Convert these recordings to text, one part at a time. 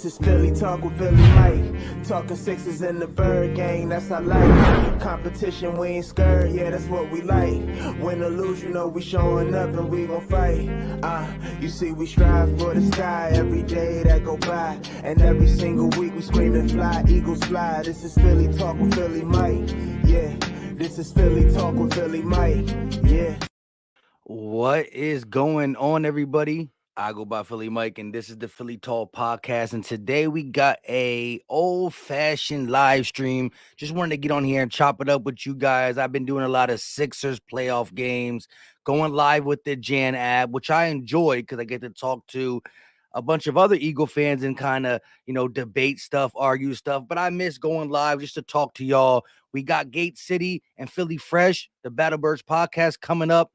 This is Philly Talk with Philly Mike. Talking Sixers in the Bird gang, that's I like. Competition, we ain't scared, yeah, that's what we like. Win or lose, you know we showing up and we gon' fight. You see we strive for the sky every day that go by. And every single week we screaming fly, Eagles fly. This is Philly Talk with Philly Mike, yeah. This is Philly Talk with Philly Mike, yeah. What is going on, everybody? I go by Philly Mike, and this is the Philly Talk podcast. And today we got a old-fashioned live stream. Just wanted to get on here and chop it up with you guys. I've been doing a lot of Sixers playoff games, going live with the Jan app, which I enjoy because I get to talk to a bunch of other Eagle fans and kind of, debate stuff, argue stuff. But I miss going live just to talk to y'all. We got Gate City and Philly Fresh, the Battlebirds podcast, coming up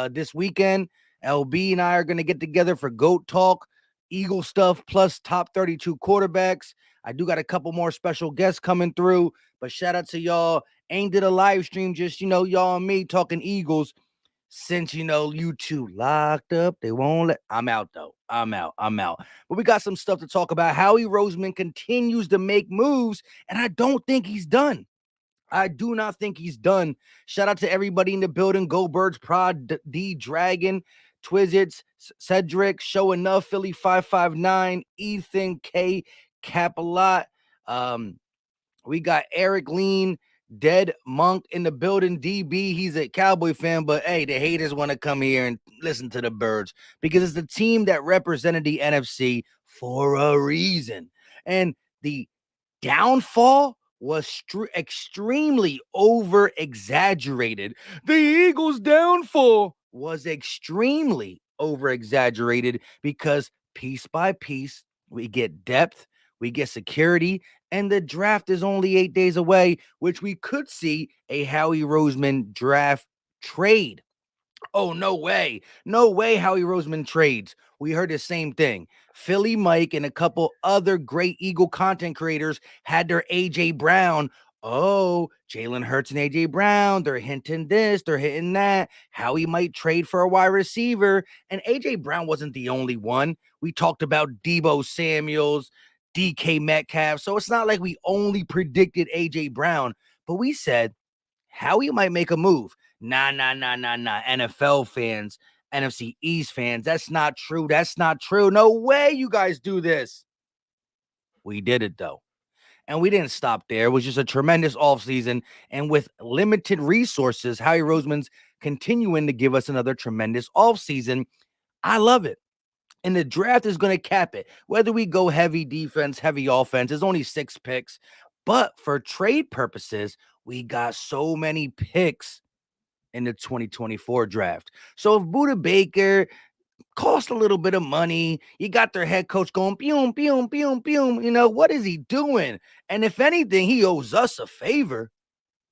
this weekend. LB and I are going to get together for GOAT Talk, Eagle stuff, plus top 32 quarterbacks. I do got a couple more special guests coming through, but shout out to y'all. Ain't did a live stream, just, y'all and me talking Eagles. Since, you two locked up, they won't let. I'm out, though. I'm out. But we got some stuff to talk about. Howie Roseman continues to make moves, and I don't think he's done. I do not think he's done. Shout out to everybody in the building. Go Birds Prod, D Dragon, Twizzits, Cedric, Show Enough, Philly 559, Ethan K, Capalot. We got Eric Lean, Dead Monk in the building. DB, he's a Cowboy fan, but hey, the haters want to come here and listen to the Birds because it's the team that represented the NFC for a reason. And the downfall was extremely over-exaggerated. The Eagles' downfall was extremely over-exaggerated because piece by piece, we get depth, we get security, and the draft is only 8 days away, which we could see a Howie Roseman draft trade. Oh, no way. No way Howie Roseman trades. We heard the same thing. Philly Mike and a couple other great Eagle content creators had their A.J. Brown. Oh, Jalen Hurts and A.J. Brown. They're hinting this. They're hitting that. Howie might trade for a wide receiver. And A.J. Brown wasn't the only one. We talked about Deebo Samuels, DK Metcalf. So it's not like we only predicted A.J. Brown. But we said Howie might make a move. Nah. NFL fans, NFC East fans, that's not true. That's not true. No way you guys do this. We did it, though. And we didn't stop there. It was just a tremendous offseason. And with limited resources, Howie Roseman's continuing to give us another tremendous offseason. I love it. And the draft is going to cap it. Whether we go heavy defense, heavy offense, there's only 6 picks. But for trade purposes, we got so many picks in the 2024 draft. So if Budda Baker cost a little bit of money, you got their head coach going, boom, boom, boom, boom. What is he doing? And if anything, he owes us a favor,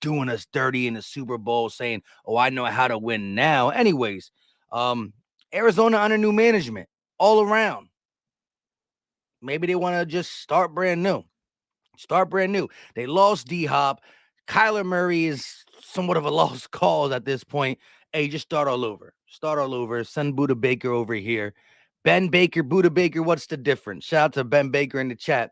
doing us dirty in the Super Bowl, saying, oh, I know how to win now. Anyways, Arizona under new management all around. Maybe they want to just start brand new. They lost D-Hop. Kyler Murray is somewhat of a lost cause at this point. Hey, just start all over. Send Budda Baker over here. Ben Baker, Budda Baker, what's the difference? Shout out to Ben Baker in the chat.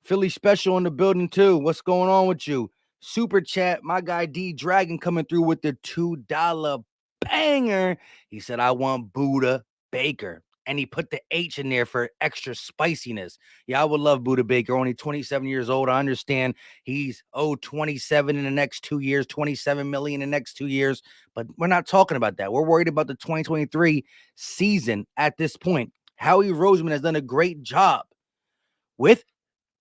Philly Special in the building too. What's going on with you? Super chat, my guy D Dragon coming through with the $2 banger. He said, I want Budda Baker. And he put the H in there for extra spiciness. Yeah, I would love Budda Baker, only 27 years old. I understand he's 27 in the next 2 years, 27 million in the next 2 years. But we're not talking about that. We're worried about the 2023 season at this point. Howie Roseman has done a great job with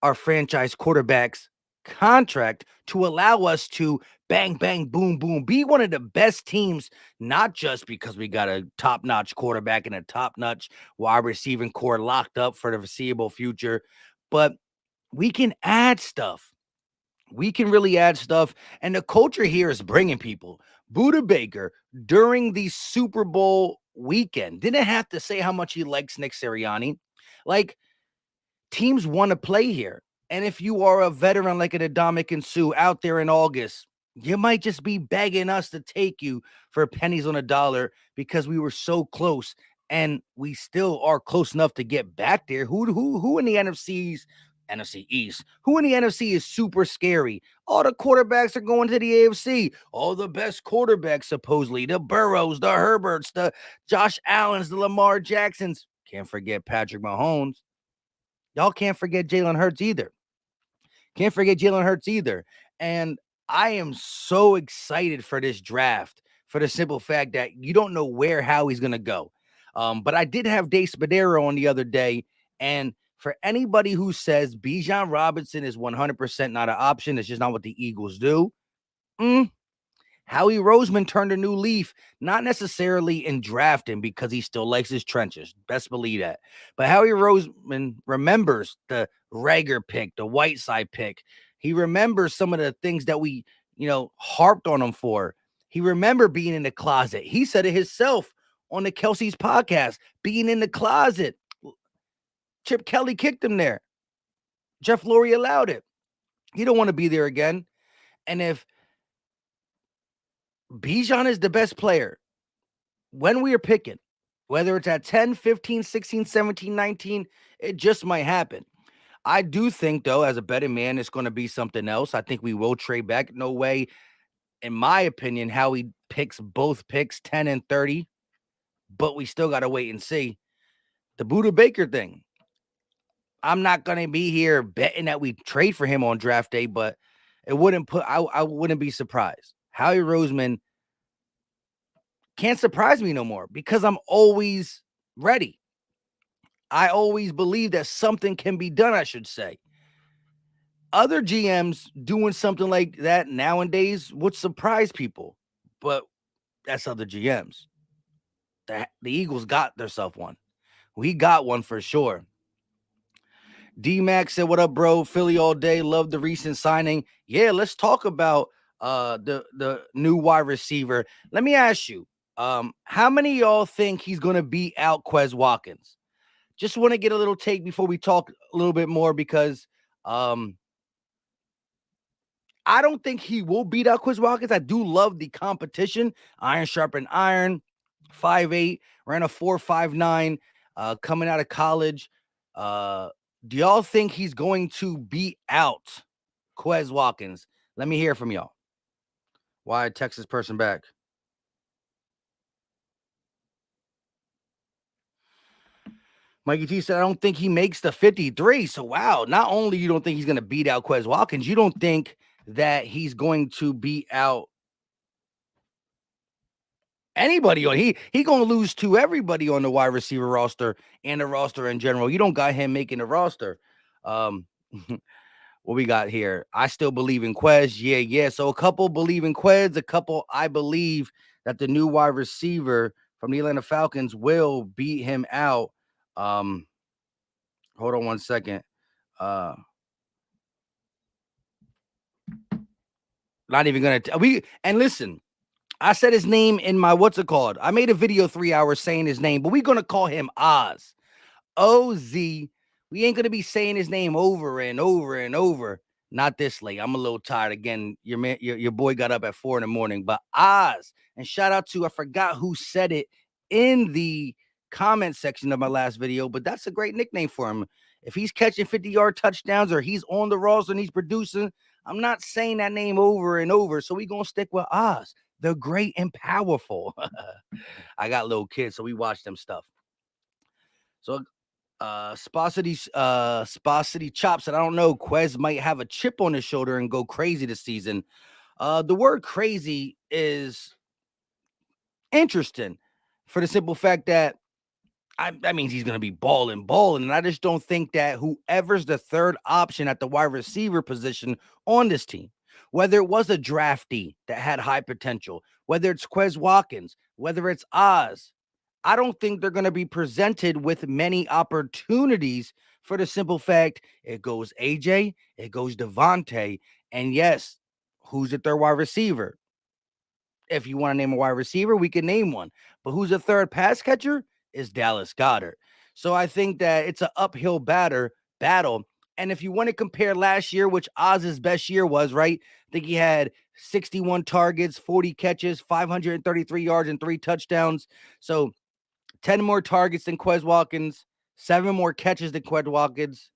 our franchise quarterbacks contract to allow us to bang, bang, boom, boom, be one of the best teams, not just because we got a top-notch quarterback and a top-notch wide receiving core locked up for the foreseeable future, but we can add stuff. We can really add stuff, and the culture here is bringing people. Budda Baker, during the Super Bowl weekend, didn't have to say how much he likes Nick Sirianni. Like, teams want to play here. And if you are a veteran like an Ndamukong Suh out there in August, you might just be begging us to take you for pennies on a dollar because we were so close and we still are close enough to get back there. Who in the NFC East? Who in the NFC is super scary? All the quarterbacks are going to the AFC. All the best quarterbacks, supposedly. The Burrows, the Herberts, the Josh Allens, the Lamar Jacksons. Can't forget Patrick Mahomes. Y'all can't forget Jalen Hurts either. Can't forget Jalen Hurts either. And I am so excited for this draft for the simple fact that you don't know where Howie's going to go. But I did have Dave Spadero on the other day. And for anybody who says Bijan Robinson is 100% not an option, it's just not what the Eagles do. Howie Roseman turned a new leaf, not necessarily in drafting because he still likes his trenches. Best believe that. But Howie Roseman remembers the Rager pick, the Whiteside pick. He remembers some of the things that we, harped on him for. He remembered being in the closet. He said it himself on the Kelsey's podcast, being in the closet. Chip Kelly kicked him there. Jeff Lurie allowed it. He don't want to be there again. And if Bijan is the best player when we are picking, whether it's at 10, 15, 16, 17, 19, it just might happen. I do think, though, as a betting man, it's going to be something else. I think we will trade back. No way, in my opinion, how he picks both picks, 10 and 30, but we still got to wait and see. The Budda Baker thing. I'm not going to be here betting that we trade for him on draft day, but I wouldn't be surprised. Howie Roseman can't surprise me no more because I'm always ready. I always believe that something can be done, I should say. Other GMs doing something like that nowadays would surprise people, but that's other GMs. The Eagles got themselves one. We got one for sure. D-Max said, what up, bro? Philly all day. Love the recent signing. Yeah, let's talk about the new wide receiver. Let me ask you, how many of y'all think he's going to beat out Quez Watkins? Just want to get a little take before we talk a little bit more because I don't think he will beat out Quez Watkins. I do love the competition. Iron sharpened iron, 5'8", ran a 4.59, coming out of college. Do y'all think he's going to beat out Quez Watkins? Let me hear from y'all. Why a Texas person back? Mikey T said, I don't think he makes the 53. So, wow, not only you don't think he's going to beat out Quez Watkins, you don't think that he's going to beat out anybody. He going to lose to everybody on the wide receiver roster and the roster in general. You don't got him making the roster. What we got here? I still believe in Quez. Yeah. So a couple believe in Quez. A couple, I believe that the new wide receiver from the Atlanta Falcons will beat him out. Hold on one second. Not even gonna and listen, I said his name in my what's it called? I made a video 3 hours saying his name, but we're gonna call him Oz. OZ. We ain't gonna be saying his name over and over and over. Not this late. I'm a little tired. Again, your boy got up at 4 a.m, but Oz. And shout out to, I forgot who said it in the comment section of my last video, but that's a great nickname for him. If he's catching 50-yard touchdowns or he's on the roster and he's producing, I'm not saying that name over and over. So we gonna stick with Oz, the great and powerful. I got little kids, so we watch them stuff. So Spassity Chops said, I don't know, Quez might have a chip on his shoulder and go crazy this season. The word crazy is interesting for the simple fact that that means he's going to be balling. And I just don't think that whoever's the third option at the wide receiver position on this team, whether it was a draftee that had high potential, whether it's Quez Watkins, whether it's Oz, I don't think they're going to be presented with many opportunities for the simple fact it goes AJ, it goes Devontae, and yes, who's the third wide receiver? If you want to name a wide receiver, we can name one. But who's the third pass catcher? Is Dallas Goedert. So I think that it's an uphill battle. And if you want to compare last year, which Oz's best year was, right? I think he had 61 targets, 40 catches, 533 yards, and 3 touchdowns. So 10 more targets than Quez Watkins, 7 more catches than Quez Watkins,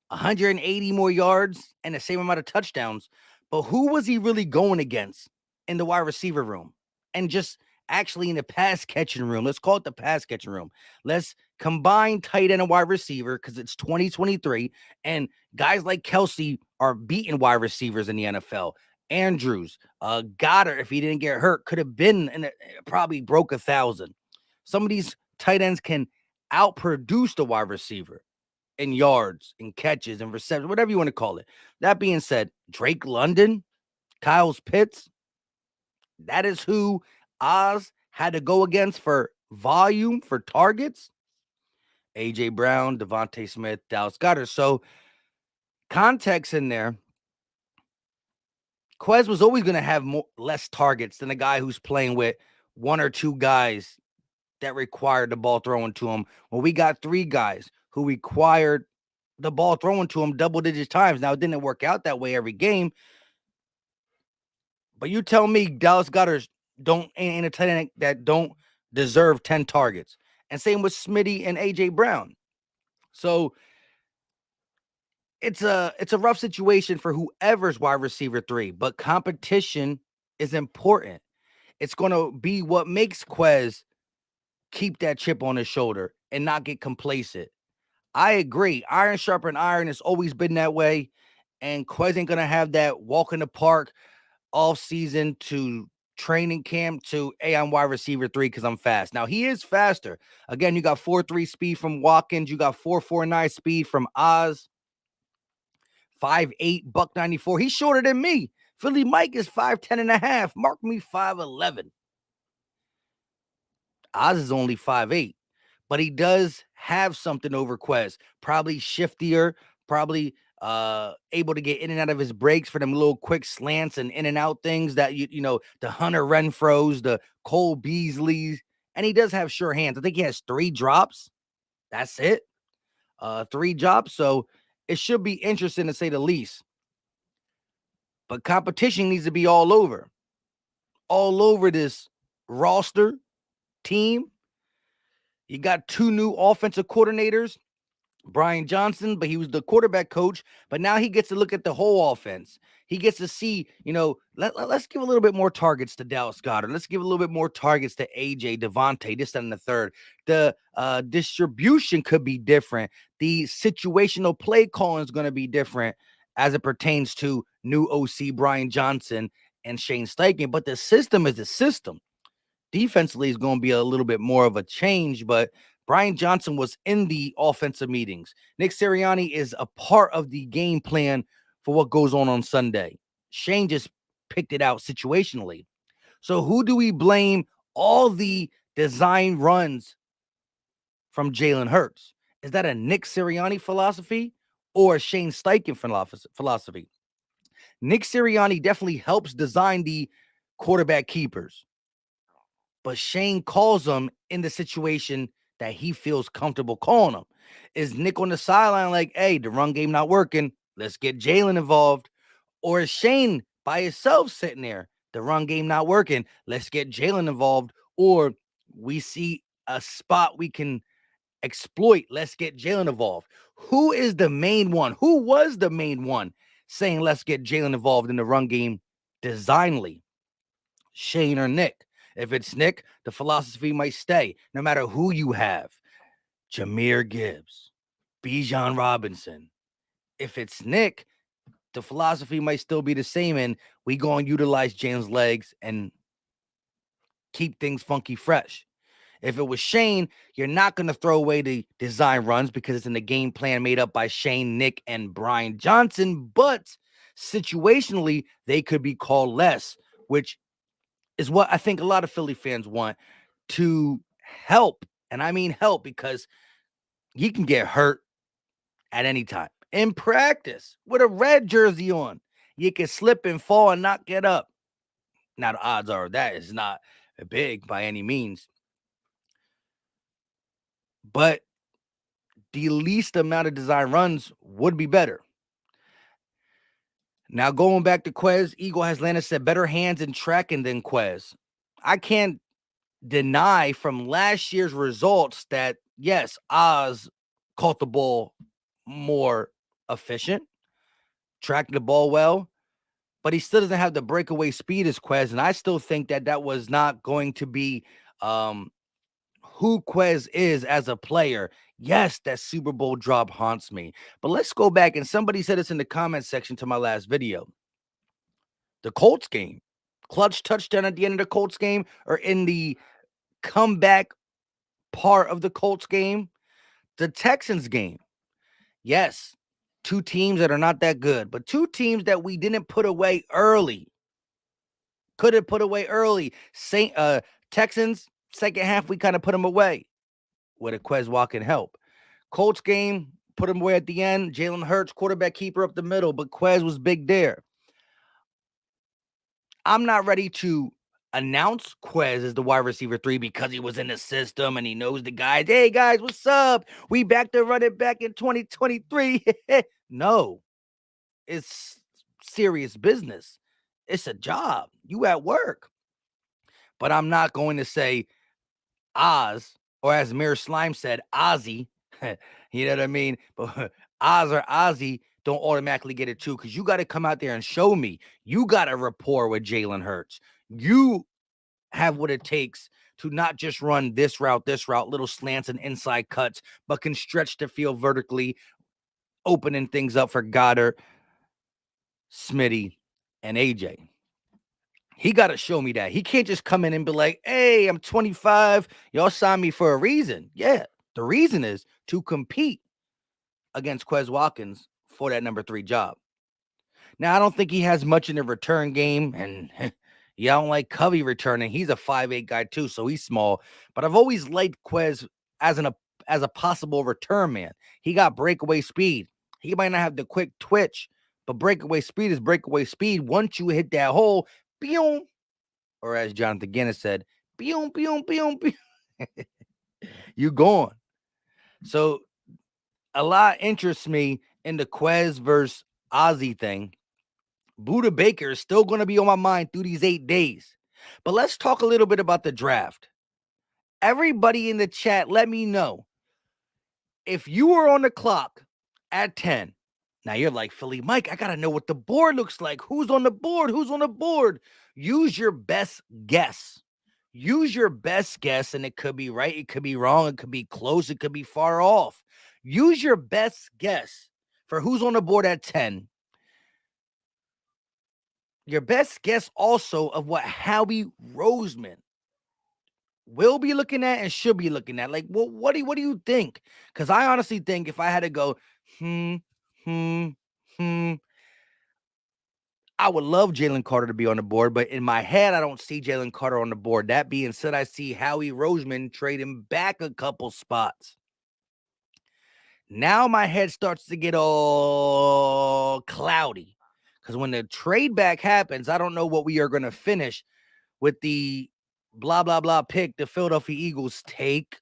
180 more yards, and the same amount of touchdowns. But who was he really going against in the wide receiver room? And just actually in the pass catching room. Let's call it the pass catching room. Let's combine tight end and wide receiver because it's 2023. And guys like Kelsey are beating wide receivers in the NFL. Andrews, Goddard, if he didn't get hurt, could have been probably broke 1,000. Some of these tight ends can outproduce the wide receiver in yards and catches and receptions, whatever you want to call it. That being said, Drake London, Kyle Pitts, that is who Oz had to go against for volume, for targets. A.J. Brown, Devontae Smith, Dallas Goedert. So context in there, Quez was always going to have less targets than a guy who's playing with 1 or 2 guys that required the ball thrown to him. Well, we got 3 guys who required the ball thrown to him double-digit times. Now, it didn't work out that way every game. But you tell me Dallas Goedert ain't a tight end that don't deserve 10 targets. And same with Smitty and A.J. Brown. So it's a rough situation for whoever's wide receiver 3, but competition is important. It's going to be what makes Quez keep that chip on his shoulder and not get complacent. I agree. Iron sharpen iron. Has always been that way. And Quez ain't going to have that walk in the park offseason to training camp to, hey, I'm wide receiver 3 because I'm fast. Now, he is faster. Again, you got 4.3 speed from Watkins. You got 4.49 speed from Oz. 5'8", buck 94. He's shorter than me. Philly Mike is 5'10 and a half. Mark me 5'11. Oz is only 5'8". But he does have something over Quez. Probably shiftier, probably able to get in and out of his breaks for them little quick slants and in and out things that, you know, the Hunter Renfros, the Cole Beasleys. And he does have sure hands. I think he has 3 drops. That's it. 3 drops. So it should be interesting to say the least. But competition needs to be all over this roster team. You got 2 new offensive coordinators, Brian Johnson, but he was the quarterback coach. But now he gets to look at the whole offense. He gets to see, you know, let's give a little bit more targets to Dallas Goedert. Let's give a little bit more targets to AJ, Devontae, this, and the third. The distribution could be different. The situational play calling is going to be different as it pertains to new OC Brian Johnson and Shane Steichen. But the system is the system. Defensively is going to be a little bit more of a change, but Brian Johnson was in the offensive meetings. Nick Sirianni is a part of the game plan for what goes on Sunday. Shane just picked it out situationally. So who do we blame all the design runs from Jalen Hurts? Is that a Nick Sirianni philosophy or a Shane Steichen philosophy? Nick Sirianni definitely helps design the quarterback keepers, but Shane calls them in the situation that he feels comfortable calling them. Is Nick on the sideline like, hey, the run game not working, let's get Jalen involved? Or is Shane by himself sitting there, the run game not working, let's get Jalen involved? Or we see a spot we can exploit, let's get Jalen involved. Who is the main one? Who was the main one saying let's get Jalen involved in the run game designly? Shane or Nick? If it's Nick, the philosophy might stay no matter who you have. Jahmyr Gibbs, Bijan Robinson. If it's Nick, the philosophy might still be the same, and we go and utilize Jalen's legs and keep things funky fresh. If it was Shane, you're not going to throw away the design runs because it's in the game plan made up by Shane, Nick, and Brian Johnson, but situationally, they could be called less, which is what I think a lot of Philly fans want, to help. And I mean help because he can get hurt at any time. In practice, with a red jersey on, you can slip and fall and not get up. Now, the odds are that is not big by any means. But the least amount of design runs would be better. Now, going back to Quez, Eagle has landed said better hands in tracking than Quez. I can't deny from last year's results that, yes, Oz caught the ball more efficient, tracked the ball well, but he still doesn't have the breakaway speed as Quez. And I still think that that was not going to be who Quez is as a player. Yes, that Super Bowl drop haunts me. But let's go back. And somebody said this in the comment section to my last video. The Colts game, clutch touchdown at the end of the Colts game, or in the comeback part of the Colts game, the Texans game. Yes, two teams that are not that good, but two teams that we didn't put away early. Could have put away early. Texans, second half, we kind of put them away with a Quez Walken help. Colts game, put him away at the end. Jalen Hurts, quarterback keeper up the middle, but Quez was big there. I'm not ready to announce Quez as the wide receiver 3 because he was in the system and he knows the guys. Hey, guys, what's up? We back to run it back in 2023. No, it's serious business. It's a job. You at work. But I'm not going to say Oz, or as Mir Slime said, Ozzy. You know what I mean? But Oz or Ozzy don't automatically get it too, because you got to come out there and show me. You got a rapport with Jalen Hurts. You have what it takes to not just run this route, little slants and inside cuts, but can stretch the field vertically, opening things up for Goddard, Smitty, and AJ. He got to show me that. He can't just come in and be like, hey, I'm 25. Y'all signed me for a reason. Yeah, the reason is to compete against Quez Watkins for that number 3 job. Now, I don't think he has much in the return game, and yeah, I don't like Covey returning. He's a 5'8" guy too, so he's small. But I've always liked Quez as a possible return man. He got breakaway speed. He might not have the quick twitch, but breakaway speed is breakaway speed. Once you hit that hole, boom, or as Jonathan Guinness said, boom, boom, boom, boom, you gone. So a lot interests me in the Quez versus Ozzy thing. Budda Baker is still going to be on my mind through these 8 days. But let's talk a little bit about the draft. Everybody in the chat, let me know. If you were on the clock at 10, now you're like, Philly Mike, I got to know what the board looks like. Who's on the board? Who's on the board? Use your best guess. Use your best guess, and it could be right, it could be wrong, it could be close, it could be far off. Use your best guess for who's on the board at 10. Your best guess also of what Howie Roseman will be looking at and should be looking at. Like, well, what do you think? Because I honestly think if I had to go, I would love Jalen Carter to be on the board, but in my head, I don't see Jalen Carter on the board. That being said, I see Howie Roseman trading back a couple spots. Now my head starts to get all cloudy, because when the trade back happens, I don't know what we are going to finish with the blah, blah, blah pick the Philadelphia Eagles take.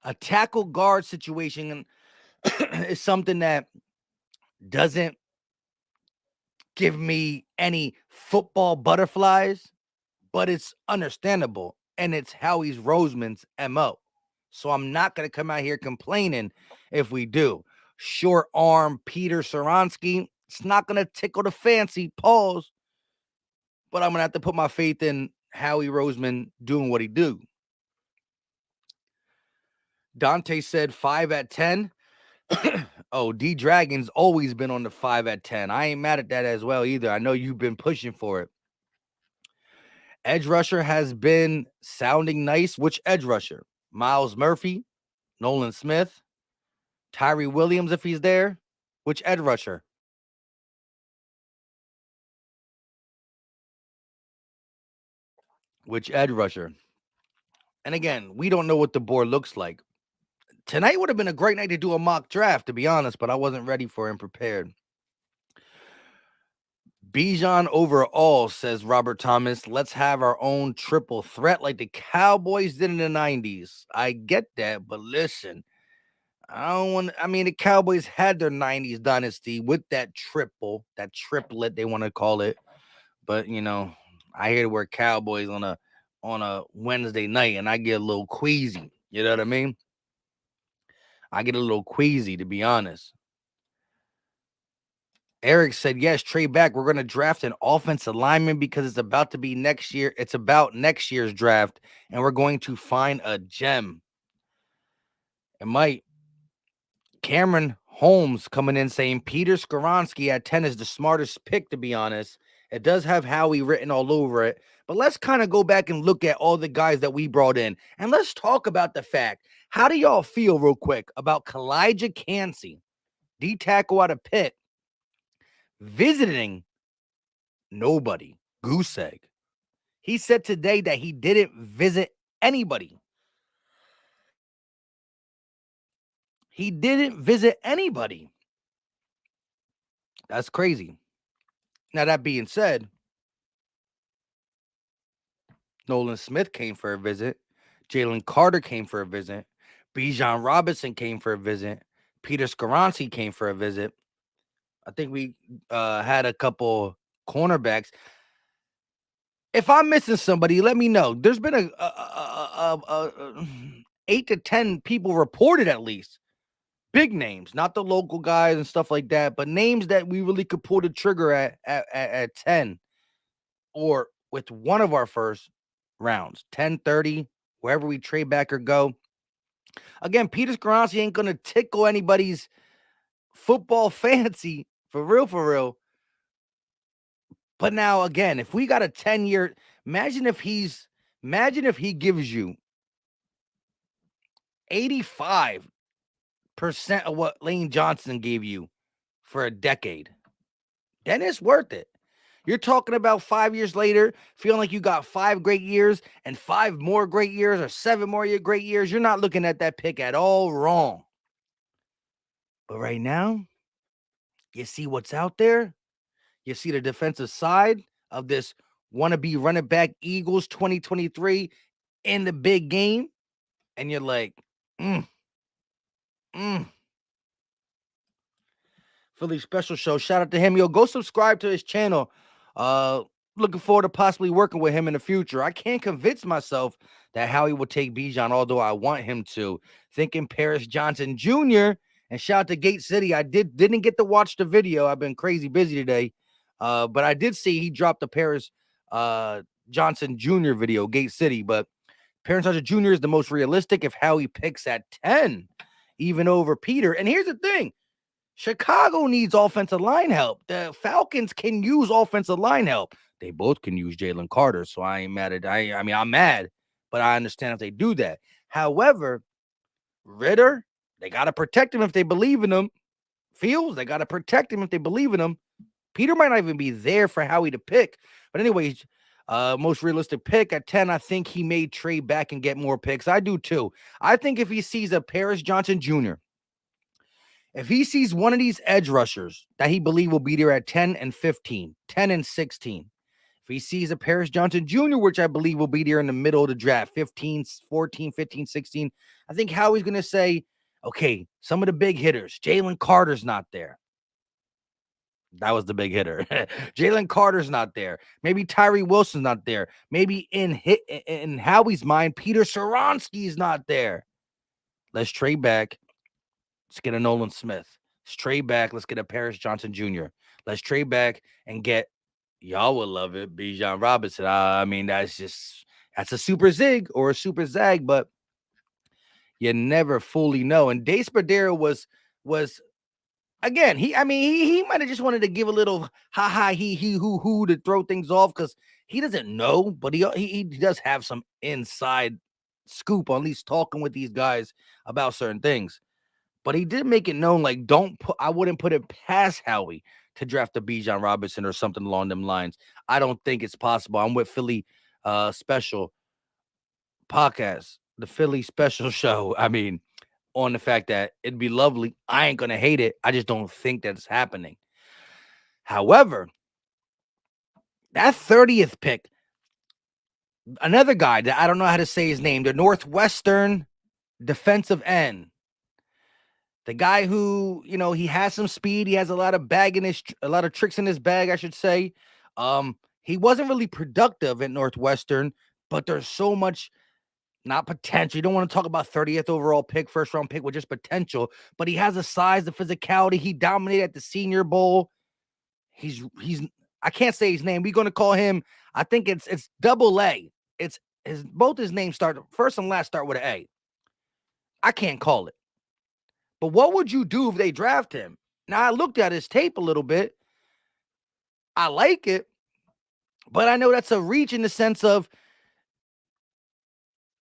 A tackle guard situation is something that doesn't give me any football butterflies, but it's understandable, and it's Howie Roseman's MO. So I'm not going to come out here complaining if we do. Short arm Peter Saransky, it's not going to tickle the fancy, pause, but I'm going to have to put my faith in Howie Roseman doing what he do. Dante said 5 at 10. Oh, D-Dragon's always been on the 5 at 10. I ain't mad at that as well either. I know you've been pushing for it. Edge rusher has been sounding nice. Which edge rusher? Miles Murphy, Nolan Smith, Tyree Williams if he's there. Which edge rusher? Which edge rusher? And again, we don't know what the board looks like. Tonight would have been a great night to do a mock draft, to be honest, but I wasn't ready for and prepared. Bijan overall, says Robert Thomas. Let's have our own triple threat like the Cowboys did in the 90s. I get that, but listen, the Cowboys had their 90s dynasty with that triplet, they want to call it. But, I hear the word Cowboys on a Wednesday night, and I get a little queasy. You know what I mean? I get a little queasy, to be honest. Eric said, yes, trade back. We're going to draft an offensive lineman because it's about to be next year. It's about next year's draft, and we're going to find a gem. It might. Cameron Holmes coming in saying Peter Skoronski at 10 is the smartest pick, to be honest. It does have Howie written all over it. But let's kind of go back and look at all the guys that we brought in. And let's talk about the fact, how do y'all feel real quick about Kalijah Cansey, D-tackle out of Pitt, visiting nobody, goose egg? He said today that he didn't visit anybody. He didn't visit anybody. That's crazy. Now, that being said, Nolan Smith came for a visit. Jalen Carter came for a visit. Bijan Robinson came for a visit. Peter Skoronski came for a visit. I think we had a couple cornerbacks. If I'm missing somebody, let me know. There's been a 8 to 10 people reported at least. Big names, not the local guys and stuff like that, but names that we really could pull the trigger at 10 or with one of our first rounds, 10, 30, wherever we trade back or go. Again, Peter Skoronski ain't going to tickle anybody's football fancy, for real. But now, again, if we got a 10-year, imagine if he gives you 85% of what Lane Johnson gave you for a decade, then it's worth it. You're talking about 5 years later, feeling like you got 5 great years and 5 more great years or 7 more great years. You're not looking at that pick at all wrong. But right now, you see what's out there. You see the defensive side of this wannabe running back Eagles 2023 in the big game. And you're like, Philly Special Show. Shout out to him. Yo, go subscribe to his channel. Looking forward to possibly working with him in the future. I can't convince myself that Howie will take Bijan, although I want him to. Thinking Paris Johnson Jr. And shout out to Gate City. I didn't get to watch the video. I've been crazy busy today. But I did see he dropped the Paris Johnson Jr. video, Gate City. But Paris Johnson Jr. is the most realistic if Howie picks at 10, even over Peter. And here's the thing. Chicago needs offensive line help. The Falcons can use offensive line help. They both can use Jalen Carter, so I ain't mad at I'm mad, but I understand if they do that. However, Ritter, they got to protect him if they believe in him. Fields, they got to protect him if they believe in him. Peter might not even be there for Howie to pick. But anyways, most realistic pick at 10, I think he may trade back and get more picks. I do too. I think if he sees a Paris Johnson Jr., if he sees one of these edge rushers that he believes will be there at 10 and 15, 10 and 16, if he sees a Paris Johnson Jr., which I believe will be there in the middle of the draft, 15, 14, 15, 16, I think Howie's going to say, okay, some of the big hitters, Jalen Carter's not there. That was the big hitter. Jalen Carter's not there. Maybe Tyree Wilson's not there. Maybe in Howie's mind, Peter Skoronski's not there. Let's trade back. Let's get a Nolan Smith. Let's trade back. Let's get a Paris Johnson Jr. Let's trade back and get, y'all will love it, Bijan Robinson. That's a super zig or a super zag, but you never fully know. And Dace Berdera was again, he might have just wanted to give a little he hoo to throw things off because he doesn't know, but he does have some inside scoop on at least talking with these guys about certain things. But he did make it known, like, I wouldn't put it past Howie to draft a Bijan Robinson or something along them lines. I don't think it's possible. I'm with Philly Special Podcast, the Philly Special Show. I mean, on the fact that it'd be lovely. I ain't going to hate it. I just don't think that's happening. However, that 30th pick, another guy that I don't know how to say his name, the Northwestern defensive end. The guy who, he has some speed. He has a lot of tricks in his bag, I should say. He wasn't really productive at Northwestern, but there's so much, not potential. You don't want to talk about 30th overall pick, first round pick with just potential, but he has the size, the physicality. He dominated at the Senior Bowl. He's I can't say his name. We're going to call him, I think it's double A. It's both his names start, first and last start with an A. I can't call it. But what would you do if they draft him? Now, I looked at his tape a little bit. I like it, but I know that's a reach in the sense of,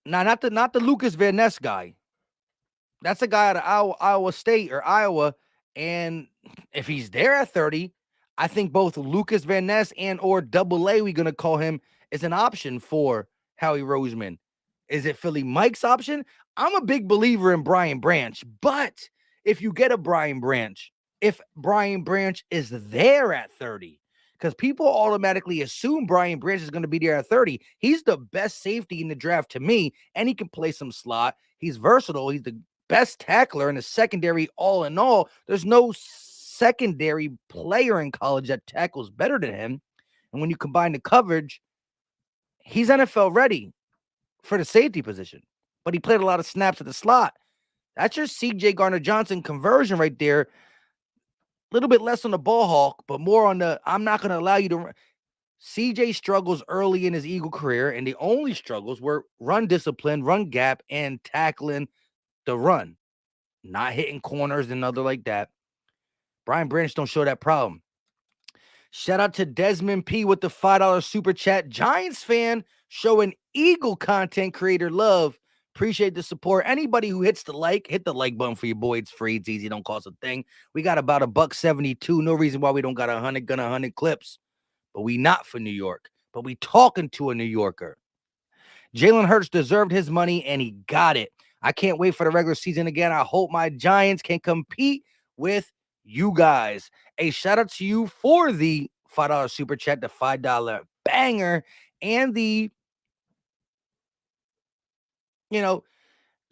now, not the Lucas Van Ness guy. That's a guy out of Iowa State or Iowa. And if he's there at 30, I think both Lucas Van Ness and or Double A, we're going to call him, is an option for Howie Roseman. Is it Philly Mike's option? I'm a big believer in Brian Branch, but if you get a Brian Branch, if Brian Branch is there at 30, because people automatically assume Brian Branch is going to be there at 30. He's the best safety in the draft to me, and he can play some slot. He's versatile. He's the best tackler in the secondary all in all. There's no secondary player in college that tackles better than him. And when you combine the coverage, he's NFL ready for the safety position, but he played a lot of snaps at the slot. That's your CJ Garner-Johnson conversion right there. A little bit less on the ball hawk, but more on the, I'm not going to allow you to run. CJ struggles early in his Eagle career, and the only struggles were run discipline, run gap, and tackling the run, not hitting corners and other like that. Brian Branch don't show that problem. Shout out to Desmond P with the $5 super chat. Giants fan showing Eagle content creator love. Appreciate the support. Anybody who hit the like button for your boy. It's free. It's easy. Don't cost a thing. We got about $1.72. No reason why we don't got 100 clips. But we not for New York. But we talking to a New Yorker. Jalen Hurts deserved his money, and he got it. I can't wait for the regular season again. I hope my Giants can compete with you guys. A shout out to you for the $5 super chat, the $5 banger, and the,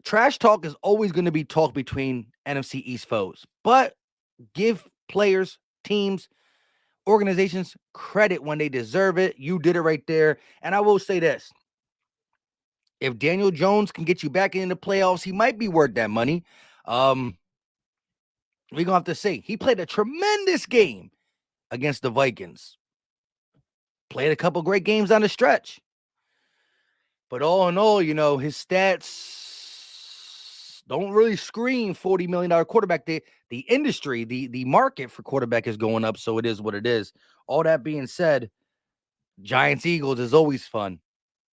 trash talk is always going to be talk between NFC East foes, but give players, teams, organizations credit when they deserve it. You did it right there. And I will say this. If Daniel Jones can get you back into the playoffs, he might be worth that money. We're going to have to see. He played a tremendous game against the Vikings. Played a couple great games on the stretch. But all in all, his stats don't really scream $40 million quarterback. The industry, the market for quarterback is going up, so it is what it is. All that being said, Giants-Eagles is always fun.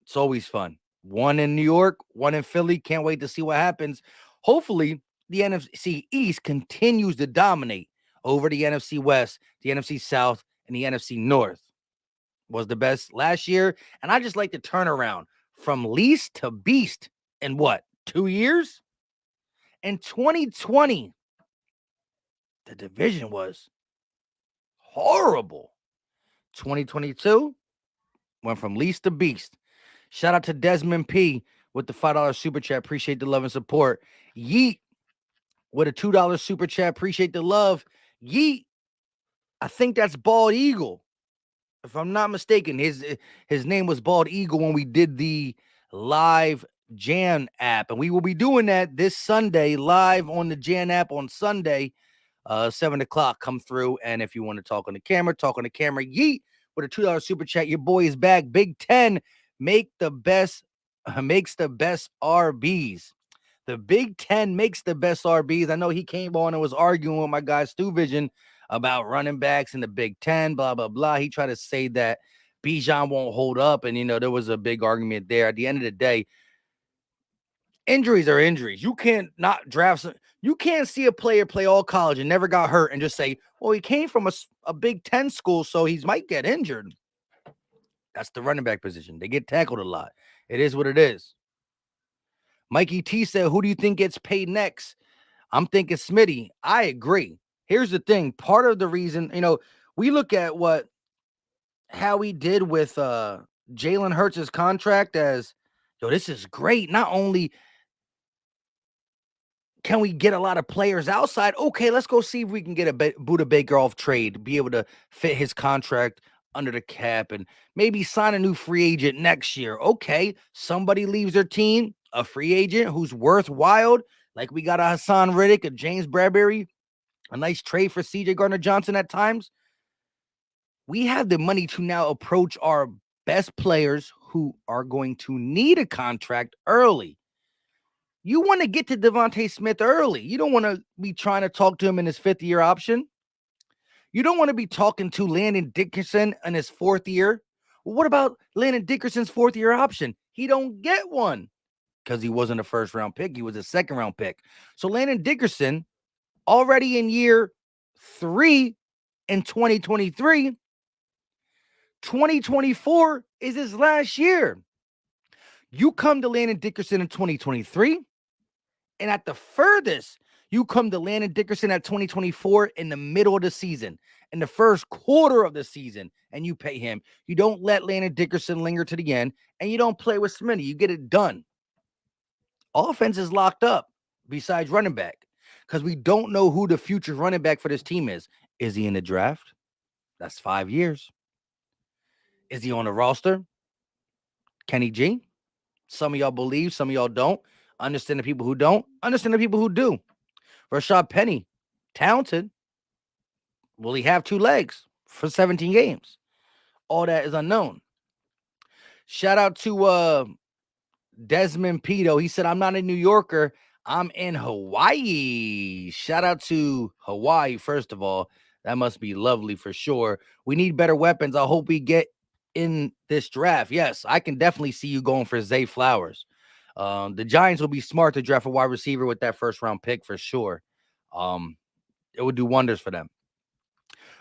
It's always fun. One in New York, one in Philly. Can't wait to see what happens. Hopefully, the NFC East continues to dominate over the NFC West, the NFC South, and the NFC North. Was the best last year. And I just like the turnaround from least to beast in 2 years? In 2020, the division was horrible. 2022 went from least to beast. Shout out to Desmond P with the $5 super chat. Appreciate the love and support. Yeet with a $2 super chat. Appreciate the love. Yeet, I think that's Bald Eagle. If I'm not mistaken, his name was Bald Eagle when we did the live Jan app. And we will be doing that this Sunday live on the Jan app on Sunday, 7 o'clock. Come through. And if you want to talk on the camera, talk on the camera. Yeet with a $2 super chat. Your boy is back. Big 10 makes the best RBs. The Big 10 makes the best RBs. I know he came on and was arguing with my guy Stu Vision about running backs in the Big 10, blah, blah, blah. He tried to say that Bijan won't hold up. And, there was a big argument there. At the end of the day, injuries are injuries. You can't not draft. You can't see a player play all college and never got hurt and just say, well, he came from a Big 10 school, so he might get injured. That's the running back position. They get tackled a lot. It is what it is. Mikey T said, who do you think gets paid next? I'm thinking Smitty. I agree. Here's the thing. Part of the reason, we look at how he did with Jalen Hurts' contract as, this is great. Not only can we get a lot of players outside, okay, letess go see if we can get a Budda Baker off trade, be able to fit his contract under the cap and maybe sign a new free agent next year. Okay, somebody leaves their team, a free agent who's worthwhile, like we got a Hassan Riddick, a James Bradbury, a nice trade for CJ Gardner-Johnson at times. We have the money to now approach our best players who are going to need a contract early. You want to get to Devontae Smith early. You don't want to be trying to talk to him in his fifth-year option. You don't want to be talking to Landon Dickerson in his fourth year. Well, what about Landon Dickerson's fourth-year option? He don't get one because he wasn't a first-round pick. He was a second-round pick. So Landon Dickerson, already in year 3 in 2023, 2024 is his last year. You come to Landon Dickerson in 2023, and at the furthest, you come to Landon Dickerson at 2024 in the middle of the season, in the first quarter of the season, and you pay him. You don't let Landon Dickerson linger to the end, and you don't play with Smitty. You get it done. Offense is locked up besides running back because we don't know who the future running back for this team is. Is he in the draft? That's 5 years. Is he on the roster? Kenny G? Some of y'all believe, some of y'all don't. Understand the people who don't. Understand the people who do. Rashad Penny, talented. Will he have 2 legs for 17 games? All that is unknown. Shout out to Desmond Pito. He said, I'm not a New Yorker. I'm in Hawaii. Shout out to Hawaii, first of all. That must be lovely for sure. We need better weapons. I hope we get in this draft. Yes, I can definitely see you going for Zay Flowers. The Giants will be smart to draft a wide receiver with that first-round pick for sure. It would do wonders for them.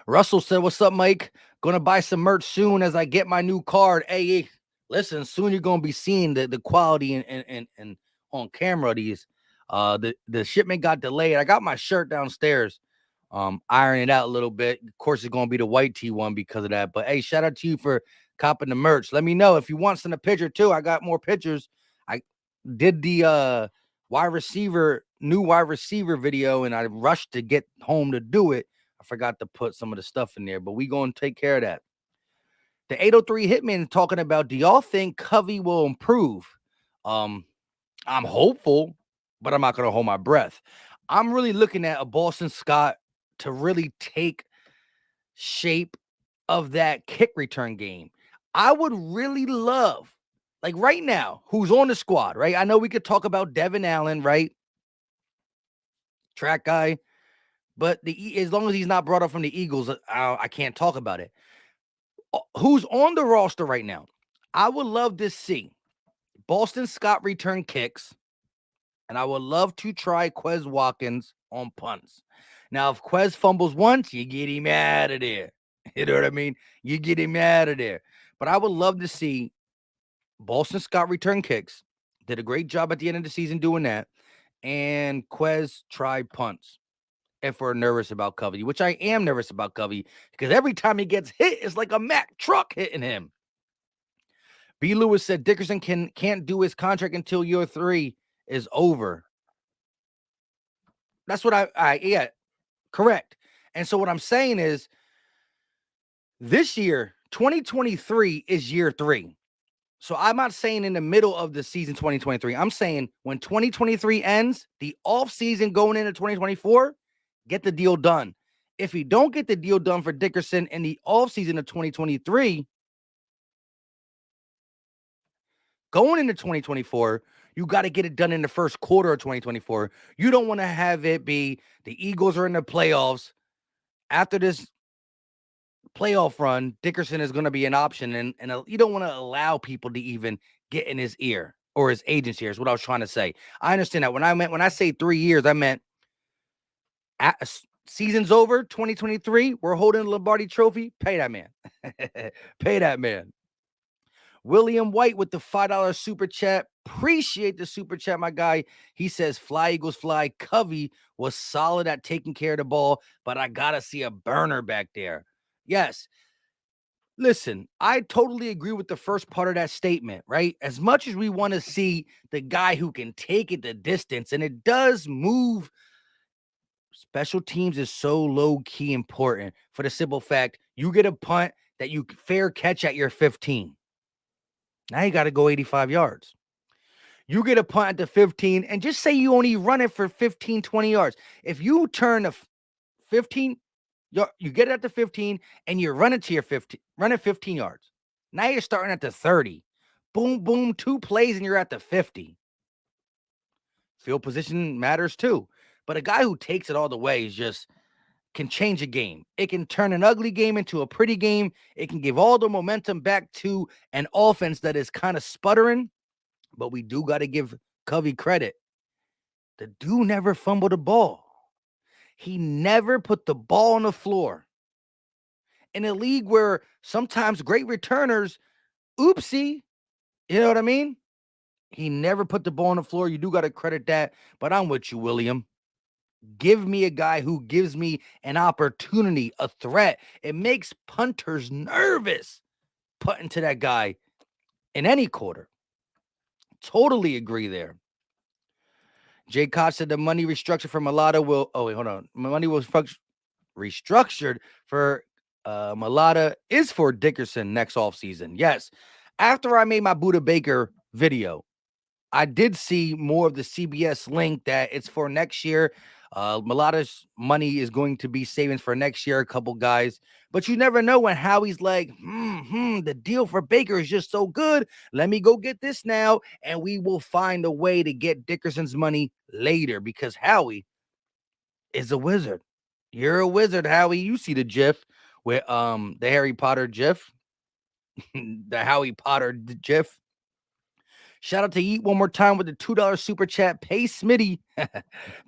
Russell said, what's up, Mike? Going to buy some merch soon as I get my new card. Hey, listen, soon you're going to be seeing the quality and on camera. These the shipment got delayed. I got my shirt downstairs, ironing it out a little bit. Of course, it's going to be the white tee one because of that. But hey, shout out to you for copping the merch. Let me know if you want to send a picture too. I got more pictures. I did the new wide receiver video, and I rushed to get home to do it. I forgot to put some of the stuff in there, but we going to take care of that. The 803 Hitman talking about, do y'all think Covey will improve? I'm hopeful, but I'm not going to hold my breath. I'm really looking at a Boston Scott to really take shape of that kick return game. I would really love, like right now, who's on the squad, right? I know we could talk about Devin Allen, right? Track guy. But as long as he's not brought up from the Eagles, I can't talk about it. Who's on the roster right now? I would love to see Boston Scott return kicks, and I would love to try Quez Watkins on punts. Now, if Quez fumbles once, you get him out of there. You know what I mean? You get him out of there. But I would love to see Boston Scott return kicks. Did a great job at the end of the season doing that. And Quez try punts. If we're nervous about Covey, which I am nervous about Covey, because every time he gets hit, it's like a Mack truck hitting him. B. Lewis said Dickerson can't do his contract until year 3 is over. That's what yeah, correct. And so what I'm saying is this year, 2023 is year 3. So I'm not saying in the middle of the season 2023. I'm saying when 2023 ends, the offseason going into 2024, get the deal done. If you don't get the deal done for Dickerson in the offseason of 2023, going into 2024, you got to get it done in the first quarter of 2024. You don't want to have it be the Eagles are in the playoffs. After this playoff run, Dickerson is going to be an option, and you don't want to allow people to even get in his ear or his agent's ear is what I was trying to say. I understand that. When I say 3 years, I meant season's over, 2023. We're holding the Lombardi Trophy. Pay that man. Pay that man. William White with the $5 super chat. Appreciate the super chat, my guy. He says, fly, Eagles, fly. Covey was solid at taking care of the ball, but I got to see a burner back there. Yes. Listen, I totally agree with the first part of that statement, right? As much as we want to see the guy who can take it the distance, and it does move, special teams is so low-key important for the simple fact you get a punt that you fair catch at your 15. Now you got to go 85 yards. You get a punt at the 15, and just say you only run it for 15, 20 yards. If you turn a 15, you get it at the 15, and you run it to your 15, run it 15 yards. Now you're starting at the 30. Boom, boom, 2 plays, and you're at the 50. Field position matters too. But a guy who takes it all the way can change a game. It can turn an ugly game into a pretty game. It can give all the momentum back to an offense that is kind of sputtering. But we do got to give Covey credit. The dude never fumbled the ball. He never put the ball on the floor. In a league where sometimes great returners, oopsie, you know what I mean? He never put the ball on the floor. You do got to credit that. But I'm with you, William. Give me a guy who gives me an opportunity, a threat. It makes punters nervous putting to that guy in any quarter. Totally agree there. Jay Koch said the money restructured for Mulata will. Oh, wait, hold on. Money was restructured for Mulata is for Dickerson next offseason. Yes. After I made my Budda Baker video, I did see more of the CBS link that it's for next year. Mulata's money is going to be savings for next year, a couple guys. But you never know when Howie's like, the deal for Baker is just so good. Let me go get this now, and we will find a way to get Dickerson's money later because Howie is a wizard. You're a wizard, Howie. You see the GIF with the Harry Potter GIF, the Howie Potter GIF. Shout out to Eat One More Time with the $2 super chat. Pay Smitty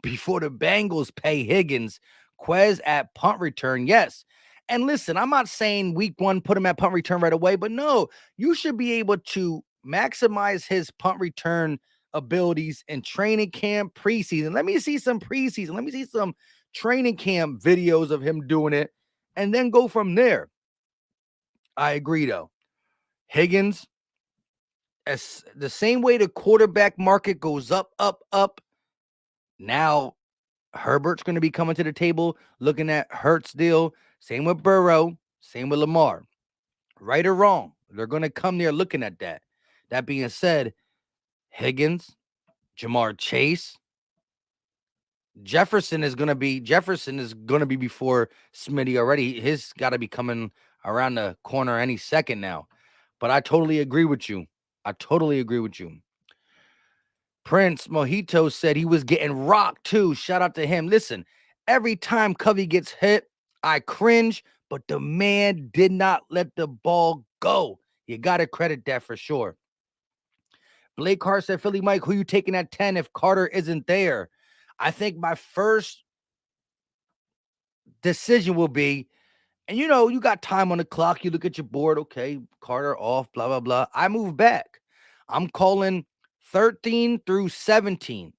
before the Bengals pay Higgins. Quez at punt return. Yes. And listen, I'm not saying week 1, put him at punt return right away, but no, you should be able to maximize his punt return abilities in training camp, preseason. Let me see some preseason. Let me see some training camp videos of him doing it and then go from there. I agree, though. Higgins, as the same way the quarterback market goes up, now Herbert's going to be coming to the table looking at Hurts deal. Same with Burrow, same with Lamar. Right or wrong, they're going to come there looking at that. That being said, Higgins, Jamar Chase, Jefferson is going to be before Smitty already. His got to be coming around the corner any second now. But I totally agree with you. Prince Mojito said he was getting rocked too. Shout out to him. Listen, every time Covey gets hit, I cringe, but the man did not let the ball go. You got to credit that for sure. Blake Carr said, Philly Mike, who you taking at 10 if Carter isn't there? I think my first decision will be, and you got time on the clock. You look at your board. Okay, Carter off, blah, blah, blah. I move back. I'm calling 13 through 17.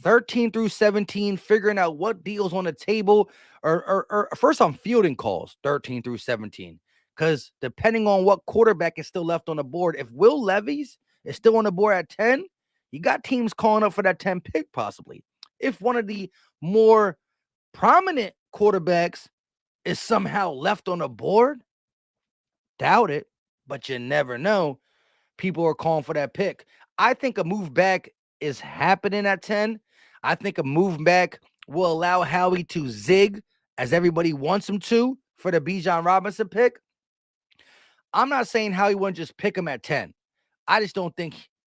13 through 17, figuring out what deals on the table. Or first I'm fielding calls, 13 through 17. Because depending on what quarterback is still left on the board, if Will Levis is still on the board at 10, you got teams calling up for that 10 pick possibly. If one of the more prominent quarterbacks is somehow left on the board, doubt it, but you never know. People are calling for that pick. I think a move back is happening at 10. I think a move back will allow Howie to zig as everybody wants him to for the Bijan Robinson pick. I'm not saying Howie wouldn't just pick him at 10. I just don't think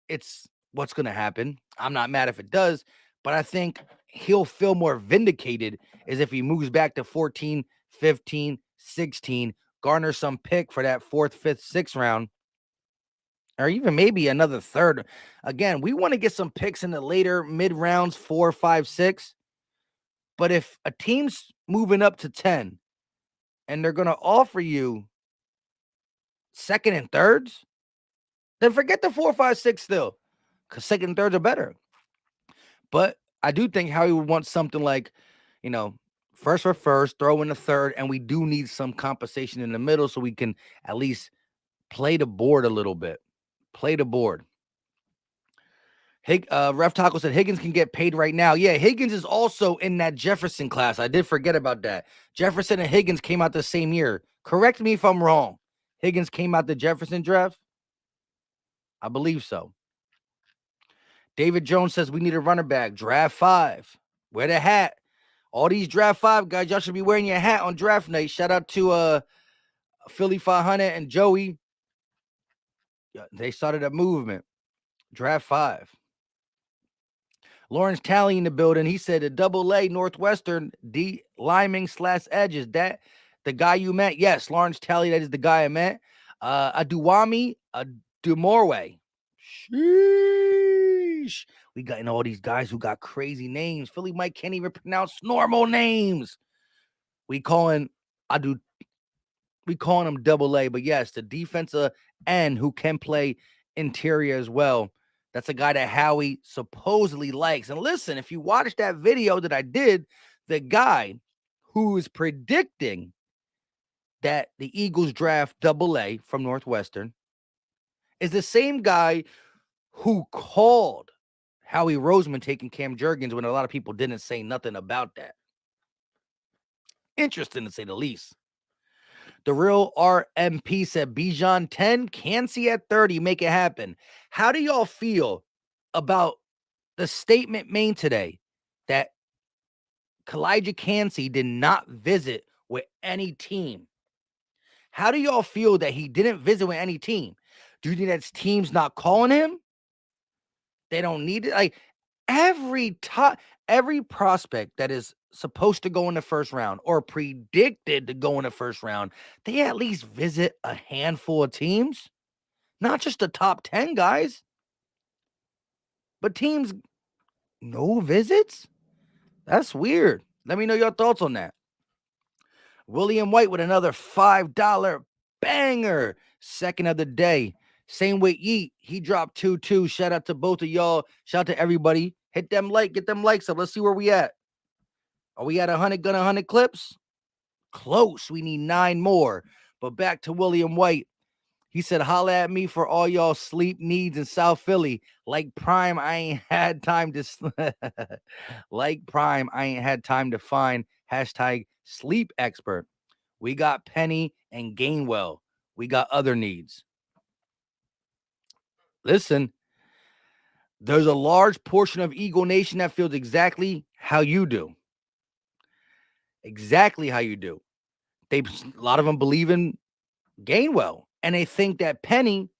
it's what's going to happen. I'm not mad if it does, but I think he'll feel more vindicated as if he moves back to 14, 15, 16, garner some pick for that 4th, 5th, 6th round, or even maybe another 3rd. Again, we want to get some picks in the later mid rounds, 4, 5, 6. But if a team's moving up to 10 and they're going to offer you 2nd and 3rds, then forget the 4, 5, 6 still, because 2nd and 3rds are better. But I do think Howie would want something like, first for first, throw in a 3rd, and we do need some compensation in the middle so we can at least play the board a little bit. Play the board. Ref Taco said Higgins can get paid right now. Yeah, Higgins is also in that Jefferson class. I did forget about that. Jefferson and Higgins came out the same year. Correct me if I'm wrong. Higgins came out the Jefferson draft? I believe so. David Jones says we need a running back. Draft 5. Wear the hat. All these draft 5 guys, y'all should be wearing your hat on draft night. Shout out to Philly 500 and Joey. They started a movement. Draft 5. Lawrence Talley in the building. He said a double-A Northwestern D liming / edges. That the guy you met? Yes, Lawrence Talley. That is the guy I met. Aduwami Dumorwe. Sheesh. We got all these guys who got crazy names. Philly Mike can't even pronounce normal names. We calling him double-A, but yes, the defensive end who can play interior as well. That's a guy that Howie supposedly likes. And listen, if you watch that video that I did, the guy who is predicting that the Eagles draft double-A from Northwestern is the same guy who called Howie Roseman taking Cam Jurgens when a lot of people didn't say nothing about that. Interesting to say the least. The real RMP said Bijan 10, Kancey at 30, make it happen. How do y'all feel about the statement made today that Kalijah Kancey did not visit with any team? How do y'all feel that he didn't visit with any team? Do you think that's teams not calling him? They don't need it. Like every prospect that is supposed to go in the first round or predicted to go in the first round, they at least visit a handful of teams, not just the top 10 guys, but teams, no visits. That's weird. Let me know your thoughts on that. William White with another $5 banger. Second of the day. Same with Yeet. He dropped 2-2. Shout out to both of y'all. Shout out to everybody. Hit them get them likes up. Let's see where we at. Are we at 100 clips? Close. We need 9 more. But back to William White. He said, holla at me for all y'all sleep needs in South Philly. Like Prime, I ain't had time to find hashtag sleep expert. We got Penny and Gainwell. We got other needs. Listen, there's a large portion of Eagle Nation that feels exactly how you do. Exactly how you do. A lot of them believe in Gainwell, and they think that Penny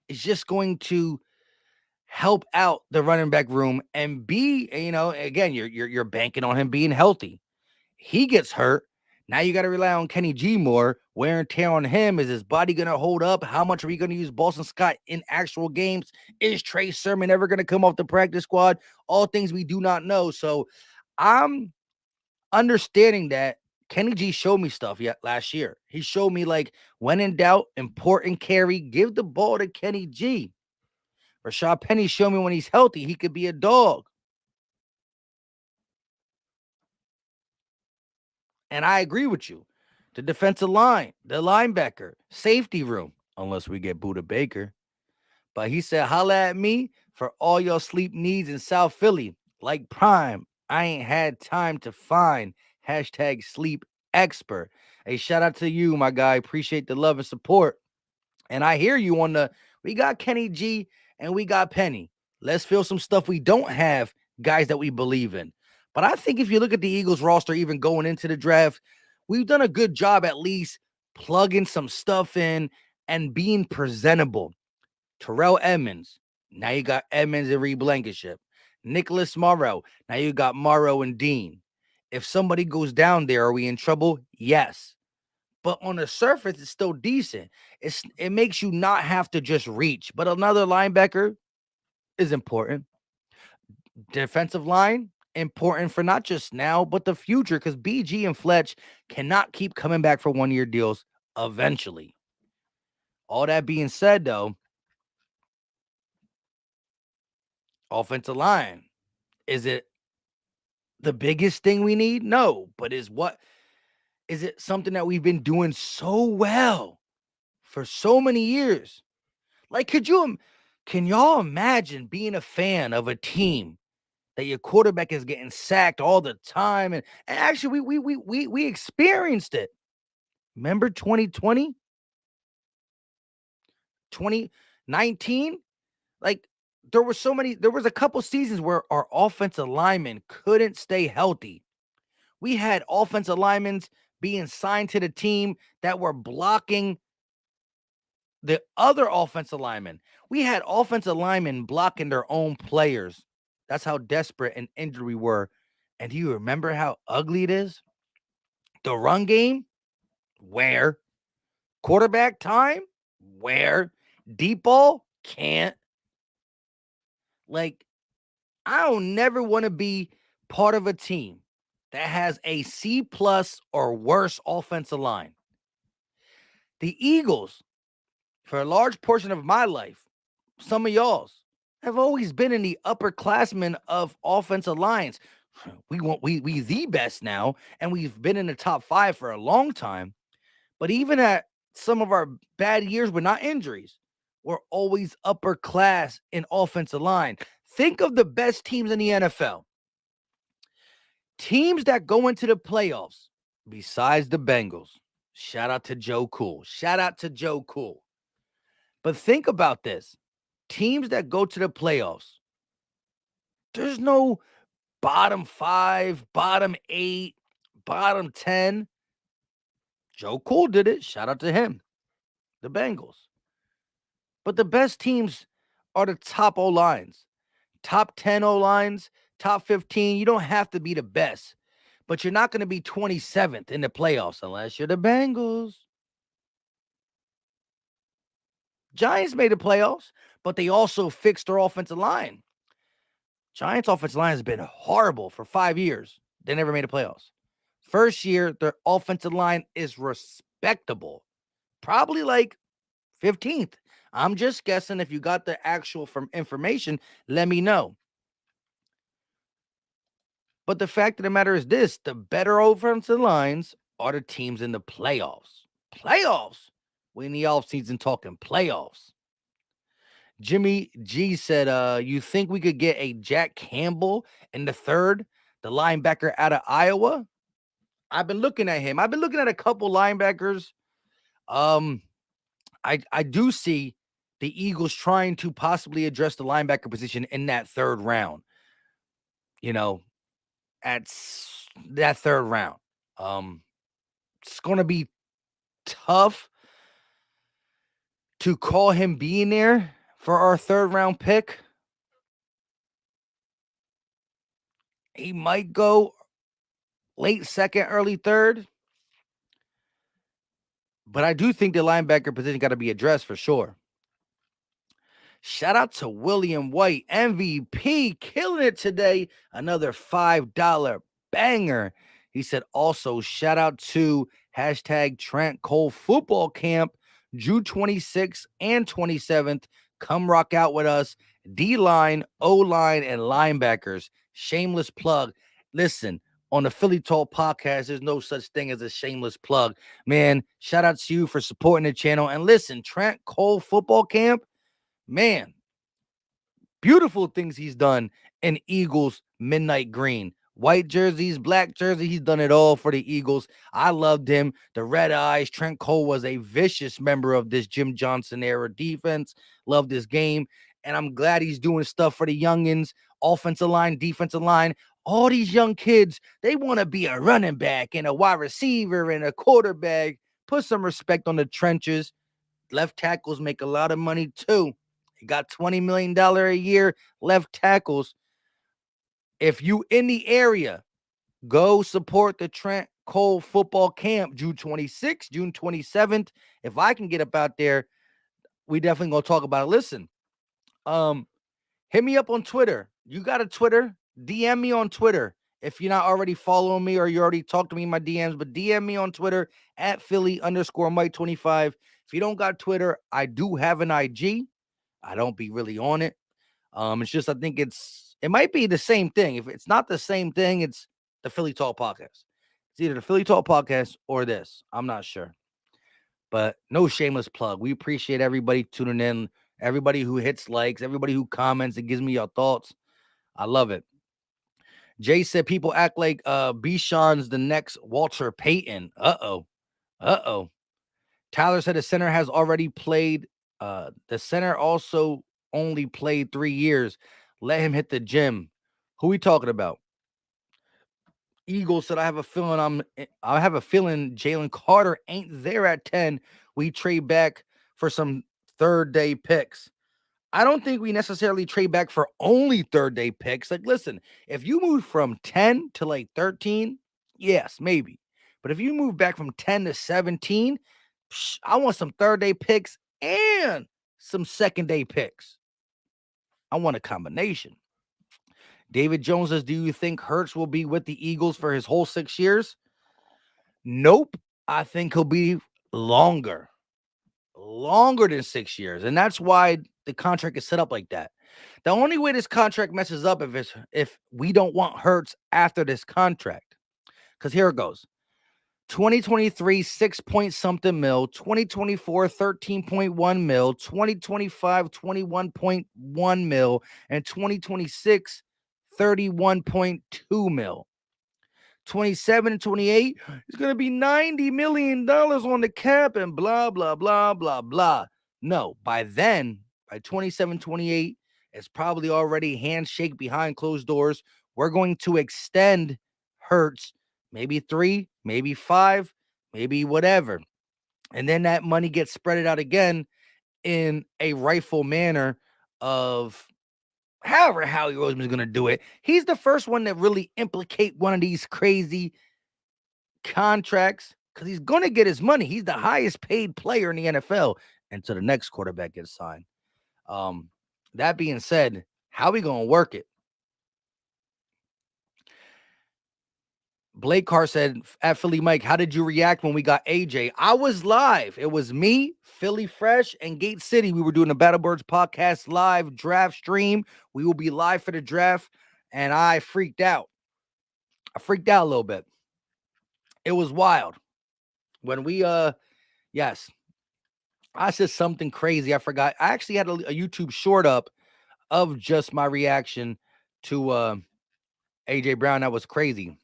is just going to help out the running back room and be, again, you're banking on him being healthy. He gets hurt. Now you got to rely on Kenny G more. Wear and tear on him. Is his body going to hold up? How much are we going to use Boston Scott in actual games? Is Trey Sermon ever going to come off the practice squad? All things we do not know. So I'm understanding that Kenny G showed me stuff last year. He showed me, like, when in doubt, important carry, give the ball to Kenny G. Rashad Penny showed me when he's healthy, he could be a dog. And I agree with you. The defensive line, the linebacker, safety room, unless we get Budda Baker. But he said, holla at me for all your sleep needs in South Philly. Like Prime, I ain't had time to find hashtag sleep expert. Hey, shout out to you, my guy. Appreciate the love and support. And I hear you on we got Kenny G and we got Penny. Let's feel some stuff we don't have, guys that we believe in. But I think if you look at the Eagles roster, even going into the draft, we've done a good job at least plugging some stuff in and being presentable. Terrell Edmonds. Now you got Edmonds and Reed Blankenship. Nicholas Morrow. Now you got Morrow and Dean. If somebody goes down there, are we in trouble? Yes. But on the surface, it's still decent. It makes you not have to just reach. But another linebacker is important. Defensive line, important for not just now, but the future, because BG and Fletch cannot keep coming back for 1-year deals eventually. All that being said, though, offensive line, is it the biggest thing we need? No, but is it something that we've been doing so well for so many years? Like, can y'all imagine being a fan of a team that your quarterback is getting sacked all the time? And actually, we experienced it. Remember 2020? 2019, like there was a couple seasons where our offensive linemen couldn't stay healthy. We had offensive linemen being signed to the team that were blocking the other offensive linemen. We had offensive linemen blocking their own players. That's how desperate and injured we were. And do you remember how ugly it is? The run game? Where? Quarterback time? Where? Deep ball? Can't. Like, I don't never want to be part of a team that has a C plus or worse offensive line. The Eagles, for a large portion of my life, some of y'all's, have always been in the upperclassmen of offensive lines. We the best now, and we've been in the top 5 for a long time. But even at some of our bad years with not injuries, we're always upper class in offensive line. Think of the best teams in the NFL. Teams that go into the playoffs, besides the Bengals. Shout out to Joe Cool. Shout out to Joe Cool. But think about this. Teams that go to the playoffs, there's no bottom 5, bottom 8, bottom 10. Joe Cool did it. Shout out to him. The Bengals. But the best teams are the top O-lines. Top 10 O-lines, top 15. You don't have to be the best. But you're not going to be 27th in the playoffs unless you're the Bengals. Giants made the playoffs, but they also fixed their offensive line. Giants' offensive line has been horrible for 5 years. They never made the playoffs. First year, their offensive line is respectable. Probably like 15th. I'm just guessing. If you got the actual information, let me know. But the fact of the matter is this: the better offensive lines are the teams in the playoffs. Playoffs? We in the offseason talking playoffs. Jimmy G said, you think we could get a Jack Campbell in the third, the linebacker out of Iowa? I've been looking at him. I've been looking at a couple linebackers. I do see the Eagles trying to possibly address the linebacker position in that third round. You know, at that third round. It's going to be tough to call him being there for our third round pick. He might go late second, early third. But I do think the linebacker position got to be addressed for sure. Shout out to William White, MVP, killing it today. Another $5 banger. He said also shout out to hashtag Trent Cole Football Camp, June 26th and 27th. Come rock out with us. D-line, O-line, and linebackers. Shameless plug. Listen, on the Philly Talk podcast, there's no such thing as a shameless plug. Man, shout out to you for supporting the channel. And listen, Trent Cole Football Camp, man, beautiful things he's done in Eagles midnight green. White jerseys, black jersey, he's done it all for the Eagles. I loved him. The red eyes. Trent Cole was a vicious member of this Jim Johnson era defense. Loved this game. And I'm glad he's doing stuff for the youngins, offensive line, defensive line. All these young kids, they want to be a running back and a wide receiver and a quarterback. Put some respect on the trenches. Left tackles make a lot of money too. He got $20 million a year left tackles. If you in the area, go support the Trent Cole Football Camp, June 26th, June 27th. If I can get up out there, we definitely gonna talk about it. Listen, hit me up on Twitter. You got a Twitter? DM me on Twitter. If you're not already following me or you already talked to me in my DMs, but DM me on Twitter at Philly_Mike25. If you don't got Twitter, I do have an IG. I don't be really on it. It's just, I think it might be the same thing. If it's not the same thing, it's the Philly Talk Podcast. It's either the Philly Talk Podcast or this. I'm not sure. But no shameless plug. We appreciate everybody tuning in, everybody who hits likes, everybody who comments and gives me your thoughts. I love it. Jay said people act like Bichon's the next Walter Payton. Uh-oh. Tyler said the center has already played The center also only played 3 years. Let him hit the gym. Who we talking about? Eagles said, I have a feeling Jalen Carter ain't there at 10. We trade back for some third day picks. I don't think we necessarily trade back for only third day picks. Like, listen, if you move from 10 to like 13, yes, maybe. But if you move back from 10 to 17, I want some third day picks and some second day picks. I want a combination. David Jones says, do you think Hurts will be with the Eagles for his whole 6 years? Nope. I think he'll be longer than 6 years. And that's why the contract is set up like that. The only way this contract messes up if we don't want Hurts after this contract. Because here it goes. 2023, 6 point something mil, 2024, 13.1 mil, 2025, 21.1 mil, and 2026, 31.2 mil. 27 and 28 is going to be $90 million on the cap and blah, blah, blah, blah, blah. No, by then, by 27, 28, it's probably already handshake behind closed doors. We're going to extend Hurts, maybe 3, maybe 5, maybe whatever. And then that money gets spread out again in a rightful manner of however Howie Roseman's going to do it. He's the first one that really implicate one of these crazy contracts because he's going to get his money. He's the highest paid player in the NFL until the next quarterback gets signed. That being said, how are we going to work it? Blake Carr said at Philly Mike, how did you react when we got AJ? I was live. It was me, Philly Fresh, and Gate City. We were doing the Battle Birds podcast live draft stream. We will be live for the draft, and I freaked out. I freaked out a little bit. It was wild. When we, yes, I said something crazy. I forgot. I actually had a YouTube short up of just my reaction to AJ Brown. That was crazy.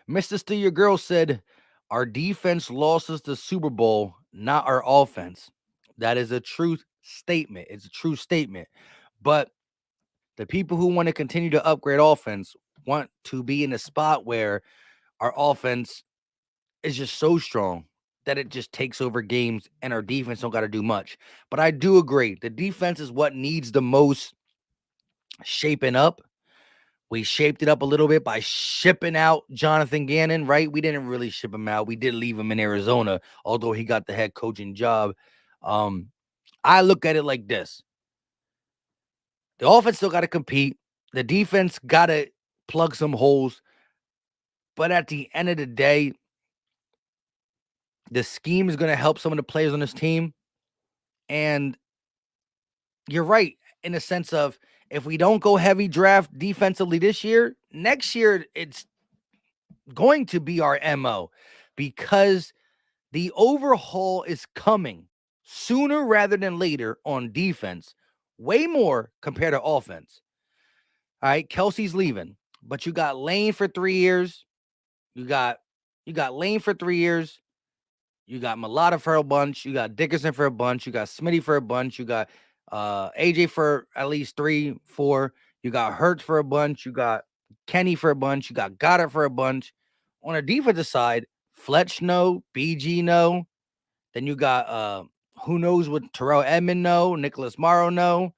Mr. Steal Your Girl said, our defense lost us the Super Bowl, not our offense. That is a true statement. It's a true statement. But the people who want to continue to upgrade offense want to be in a spot where our offense is just so strong that it just takes over games and our defense don't got to do much. But I do agree. The defense is what needs the most shaping up. We shaped it up a little bit by shipping out Jonathan Gannon, right? We didn't really ship him out. We did leave him in Arizona, although he got the head coaching job. I look at it like this. The offense still got to compete. The defense got to plug some holes. But at the end of the day, the scheme is going to help some of the players on this team. And you're right in the sense of, if we don't go heavy draft defensively this year, next year it's going to be our MO because the overhaul is coming sooner rather than later on defense, way more compared to offense. All right, Kelsey's leaving, but you got Lane for 3 years. You got Lane for 3 years. You got Mulata for a bunch. You got Dickerson for a bunch. You got Smitty for a bunch. You got AJ for at least 3, 4. You got Hurts for a bunch. You got Kenny for a bunch. You got Goddard for a bunch. On the defensive side, Fletch no, BG no. Then you got who knows what Terrell Edmond no, Nicholas Morrow no.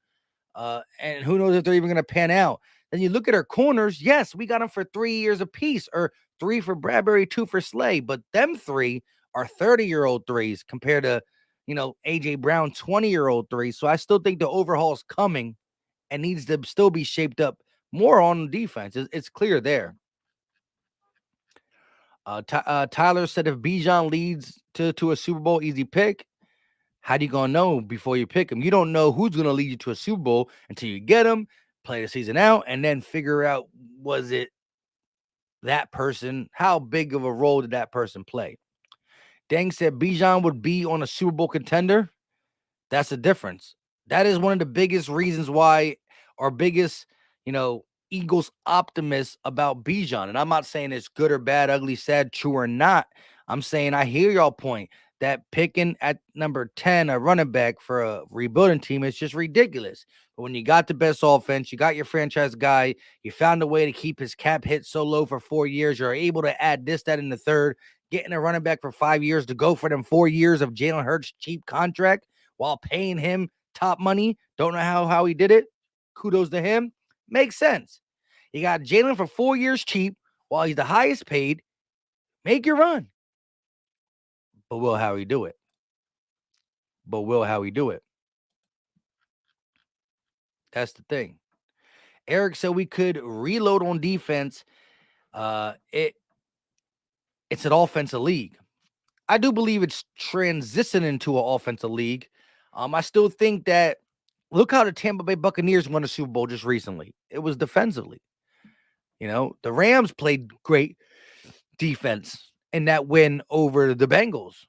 And who knows if they're even going to pan out. Then you look at our corners. Yes, we got them for 3 years apiece, or 3 for Bradbury, 2 for Slay. But them 3 are 30-year-old threes compared to, AJ Brown, 20-year-old threes. So I still think the overhaul is coming and needs to still be shaped up more on defense. It's clear there. Tyler said if Bijan leads to a Super Bowl, easy pick. How do you going to know before you pick him? You don't know who's going to lead you to a Super Bowl until you get him, play the season out, and then figure out, was it that person? How big of a role did that person play? Deng said Bijan would be on a Super Bowl contender. That's the difference. That is one of the biggest reasons why our biggest, Eagles optimists about Bijan. And I'm not saying it's good or bad, ugly, sad, true or not. I'm saying I hear y'all point. that picking at number 10 a running back for a rebuilding team is just ridiculous. But when you got the best offense, you got your franchise guy, you found a way to keep his cap hit so low for 4 years, you're able to add this, that, and the third, getting a running back for 5 years to go for them 4 years of Jalen Hurts' cheap contract while paying him top money. Don't know how he did it. Kudos to him. Makes sense. You got Jalen for 4 years cheap while he's the highest paid. Make your run. But will Howie do it? That's the thing. Eric said we could reload on defense. It's an offensive league. I do believe it's transitioning to an offensive league. I still think that, look how the Tampa Bay Buccaneers won a Super Bowl just recently. It was defensively. The Rams played great defense in that win over the Bengals.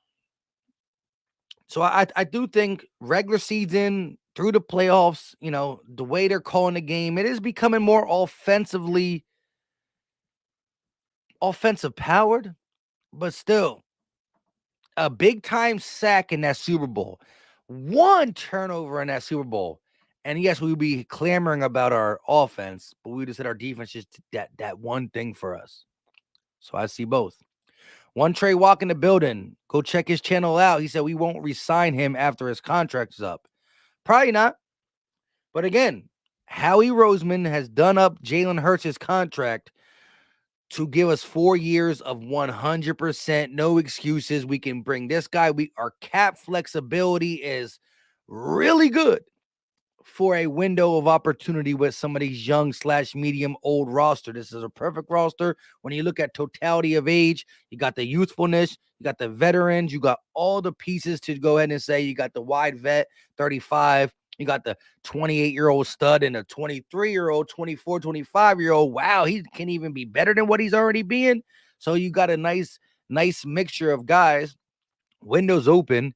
So I do think regular season through the playoffs, the way they're calling the game, it is becoming more offensive powered, but still a big time sack in that Super Bowl, one turnover in that Super Bowl. And yes, we would be clamoring about our offense, but we just said our defense just that one thing for us. So I see both. One Trey Walk in the building. Go check his channel out. He said we won't re-sign him after his contract is up. Probably not. But again, Howie Roseman has done up Jalen Hurts' contract to give us 4 years of 100%. No excuses. We can bring this guy. Our cap flexibility is really good for a window of opportunity with somebody's young / medium old roster. This is a perfect roster. When you look at totality of age, you got the youthfulness, you got the veterans, you got all the pieces to go ahead and say you got the wide vet, 35, you got the 28-year-old stud and a 23-year-old, 24, 25-year-old. Wow, he can even be better than what he's already being. So you got a nice mixture of guys. Windows open.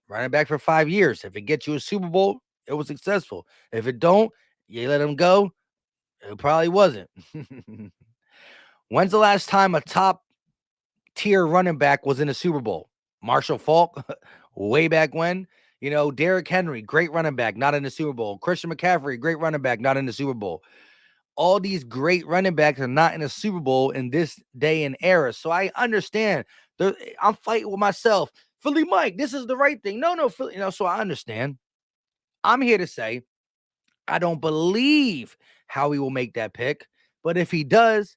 Running back for 5 years. If it gets you a Super Bowl, it was successful. If it don't, you let him go. It probably wasn't. When's the last time a top tier running back was in a Super Bowl? Marshall Faulk, way back when. Derrick Henry, great running back, not in the Super Bowl. Christian McCaffrey, great running back, not in the Super Bowl. All these great running backs are not in a Super Bowl in this day and era. So I understand. I'm fighting with myself. Philly Mike, this is the right thing. No, Philly, so I understand. I'm here to say I don't believe Howie will make that pick, but if he does,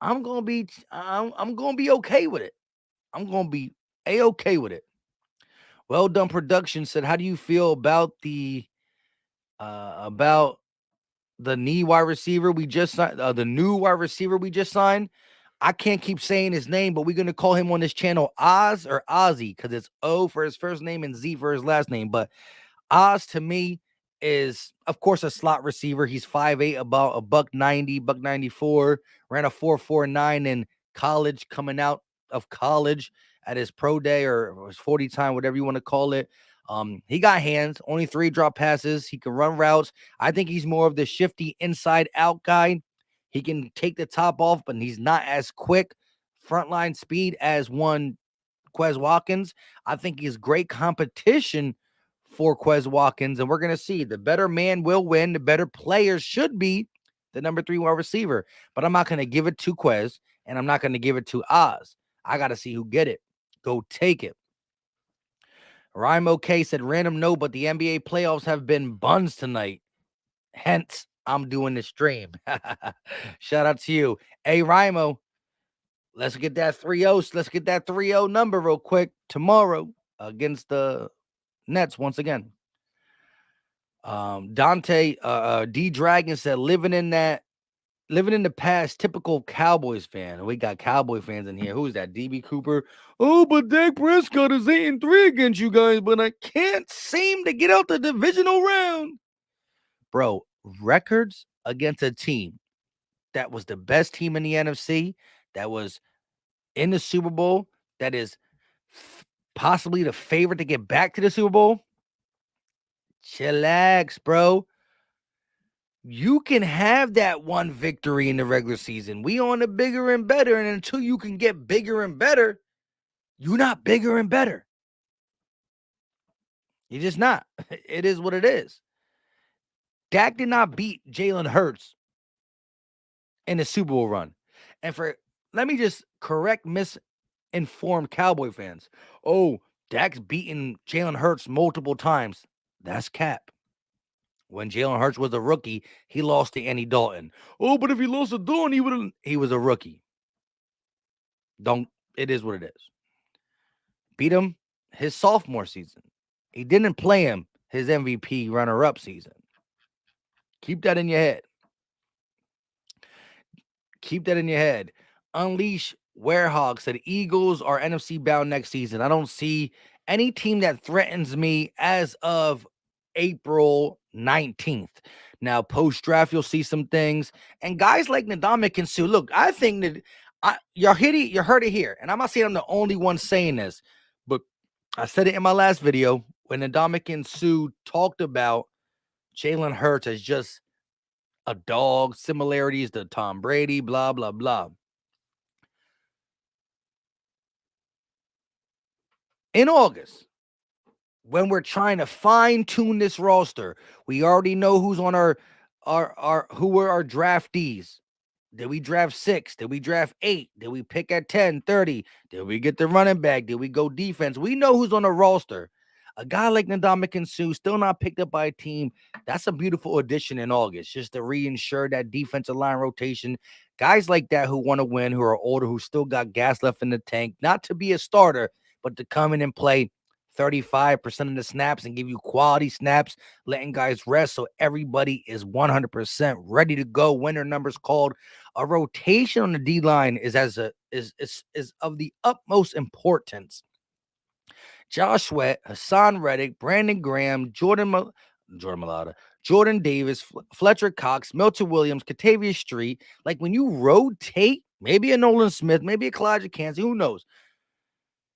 I'm gonna be okay with it. I'm gonna be okay with it. Well Done Production said, how do you feel about the knee wide receiver we just signed, the new wide receiver we just signed? I can't keep saying his name, but we're going to call him on this channel Oz or Ozzy because it's O for his first name and Z for his last name. But Oz to me is, of course, a slot receiver. He's 5'8", about a $190, $194, ran a 4.49 in college, coming out of college at his pro day or his 40 time, whatever you want to call it. He got hands, only 3 drop passes. He can run routes. I think he's more of the shifty inside out guy. He can take the top off, but he's not as quick frontline speed as one Quez Watkins. I think he's great competition for Quez Watkins, and we're going to see the better man will win. The better players should be the number 3 wide receiver, but I'm not going to give it to Quez, and I'm not going to give it to Oz. I got to see who get it. Go take it. Rhyme OK said, random note, but the NBA playoffs have been buns tonight. Hence, I'm doing the stream. Shout out to you. Hey, Rhymo, let's get that 3-0. Let's get that 3-0 number real quick tomorrow against the Nets once again. Dante D Dragon said, living in the past, typical Cowboys fan. We got Cowboy fans in here. Who's that? DB Cooper. Oh, but Dak Prescott is 8-3 against you guys, but I can't seem to get out the divisional round. Bro, records against a team that was the best team in the NFC, that was in the Super Bowl, that is possibly the favorite to get back to the Super Bowl. Chillax, bro. You can have that one victory in the regular season. We on the bigger and better, and until you can get bigger and better, You're not bigger and better. You're just not. It is what it is. Dak did not beat Jalen Hurts in the Super Bowl run. And let me just correct misinformed Cowboy fans. Oh, Dak's beaten Jalen Hurts multiple times. That's cap. When Jalen Hurts was a rookie, he lost to Andy Dalton. Oh, but if he lost to Dalton, he was a rookie. It is what it is. Beat him his sophomore season. He didn't play him his MVP runner-up season. Keep that in your head. Keep that in your head. Unleash Werehog said Eagles are NFC bound next season. I don't see any team that threatens me as of April 19th. Now, post-draft, you'll see some things. And guys like Ndamukong Suh, look, I think that you heard it here. And I'm not saying I'm the only one saying this, but I said it in my last video when Ndamukong Suh talked about Jalen Hurts as just a dog, similarities to Tom Brady, blah, blah, blah. In August, when we're trying to fine-tune this roster, we already know who's on who were our draftees. Did we draft 6? Did we draft 8? Did we pick at 10, 30? Did we get the running back? Did we go defense? We know who's on the roster. A guy like Ndamukong Suh, still not picked up by a team. That's a beautiful addition in August, just to reinsure that defensive line rotation. Guys like that who want to win, who are older, who still got gas left in the tank, not to be a starter, but to come in and play 35% of the snaps and give you quality snaps, letting guys rest so everybody is 100% ready to go when their number's called. A rotation on the D-line is of the utmost importance. Josh Sweat, Hassan Reddick, Brandon Graham, Jordan Mailata, Jordan Davis, Fletcher Cox, Milton Williams, Katavius Street. Like when you rotate, maybe a Nolan Smith, maybe a Kalijah Kancey, who knows?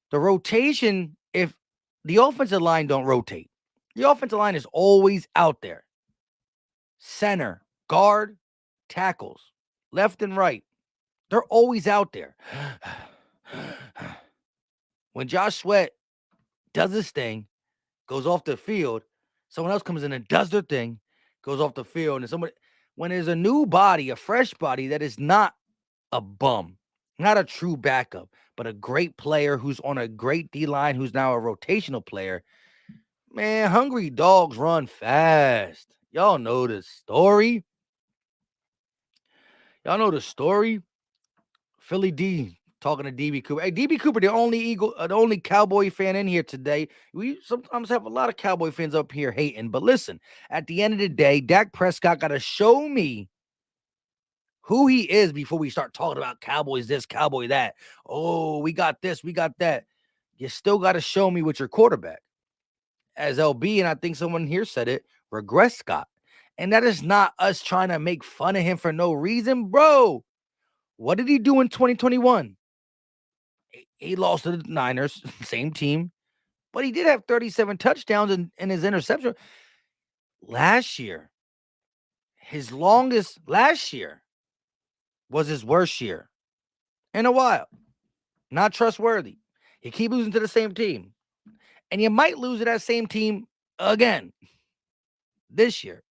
The rotation, if the offensive line don't rotate, the offensive line is always out there. Center, guard, tackles, left and right. They're always out there. When Josh Sweat does his thing, goes off the field, someone else comes in and does their thing, goes off the field, and when there's a new body, a fresh body that is not a bum, not a true backup, but a great player who's on a great D-line, who's now a rotational player, man, hungry dogs run fast. Y'all know the story. Philly D talking to DB Cooper. Hey, DB Cooper, the only Cowboy fan in here today. We sometimes have a lot of Cowboy fans up here hating, but listen, at the end of the day, Dak Prescott got to show me who he is before we start talking about Cowboys this, Cowboy that. Oh, we got this, we got that. You still got to show me with your quarterback. As LB, and I think someone here said it, regress Scott. And that is not us trying to make fun of him for no reason, bro. What did he do in 2021? He lost to the Niners, same team, but he did have 37 touchdowns in his interception. Last year was his worst year in a while. Not trustworthy. You keep losing to the same team. And you might lose to that same team again this year.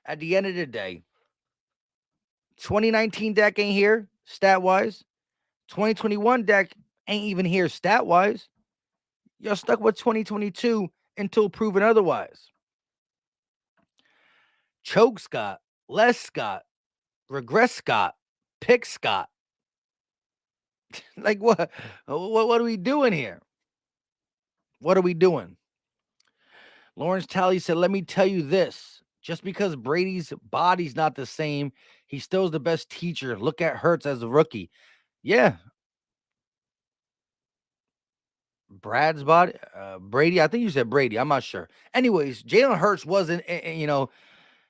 At the end of the day, 2019 Dak ain't here, stat-wise. 2021 Dak ain't even here, stat-wise. You're stuck with 2022 until proven otherwise. Choke Scott, less Scott, regress Scott, pick Scott. Like what are we doing here? What are we doing? Lawrence Talley said, let me tell you this. Just because Brady's body's not the same, he still is the best teacher. Look at Hurts as a rookie. Yeah. Brad's body, Brady. I think you said Brady. I'm not sure. Anyways, Jalen Hurts wasn't,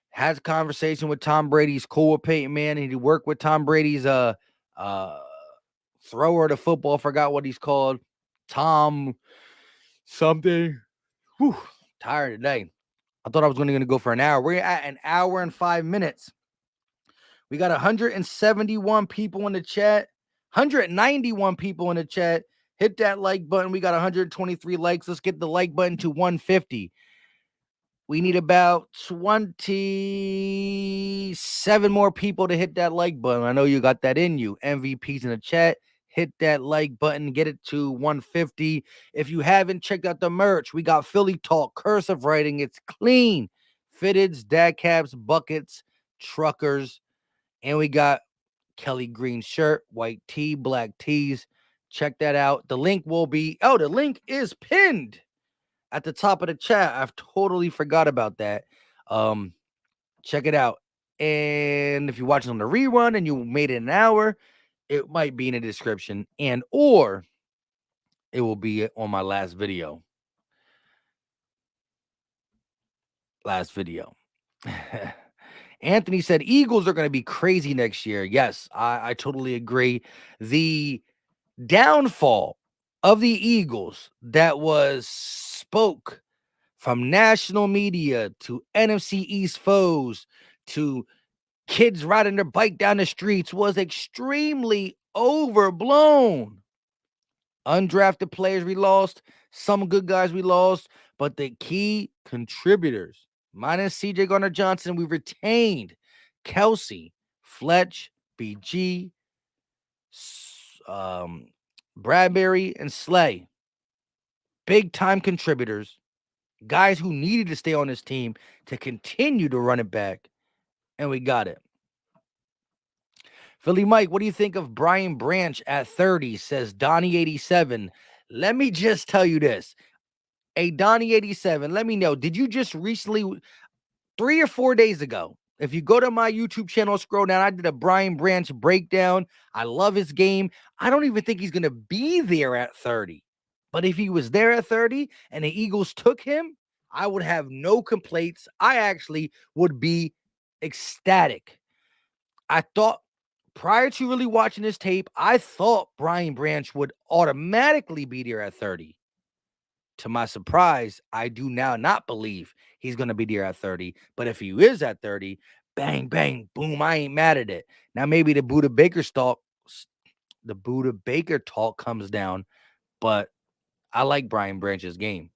has a conversation with Tom Brady's cool with Peyton Manning. He worked with Tom Brady's thrower of the football. Forgot what he's called. Tom something. Whew, tired today. I thought I was going to go for an hour. We're at an hour and 5 minutes. We got 171 people in the chat. 191 people in the chat. Hit that like button. We got 123 likes. Let's get the like button to 150. We need about 27 more people to hit that like button. I know you got that in you. MVPs in the chat. Hit that like button. Get it to 150. If you haven't checked out the merch, we got Philly Talk, cursive writing. It's clean. Fitteds, dad caps, buckets, truckers. And we got Kelly green shirt, white tee, black tees. Check that out. The link will be, the link is pinned at the top of the chat. I've totally forgot about that. Check it out. And if you're watching on the rerun and you made it an hour, it might be in the description or it will be on my last video. Anthony said Eagles are going to be crazy next year. Yes, I totally agree. The downfall of the Eagles that was spoke from national media to NFC East foes to kids riding their bike down the streets was extremely overblown. Undrafted players we lost, some good guys we lost, but the key contributors, minus CJ Gardner-Johnson, we retained Kelsey, Fletch, BG, Bradbury, and Slay. Big time contributors, guys who needed to stay on this team to continue to run it back, and we got it. Philly Mike, what do you think of Brian Branch at 30? Says Donnie87. Let me just tell you this. Hey, Donnie87, let me know. Did you just recently, 3 or 4 days ago, if you go to my YouTube channel, scroll down, I did a Brian Branch breakdown. I love his game. I don't even think he's going to be there at 30. But if he was there at 30 and the Eagles took him, I would have no complaints. I actually would be ecstatic. I thought, prior to really watching this tape, I thought Brian Branch would automatically be there at 30. To my surprise, I do now not believe he's going to be there at 30. But if he is at 30, bang, bang, boom, I ain't mad at it. Now, maybe the Budda Baker talk comes down, but I like Brian Branch's game.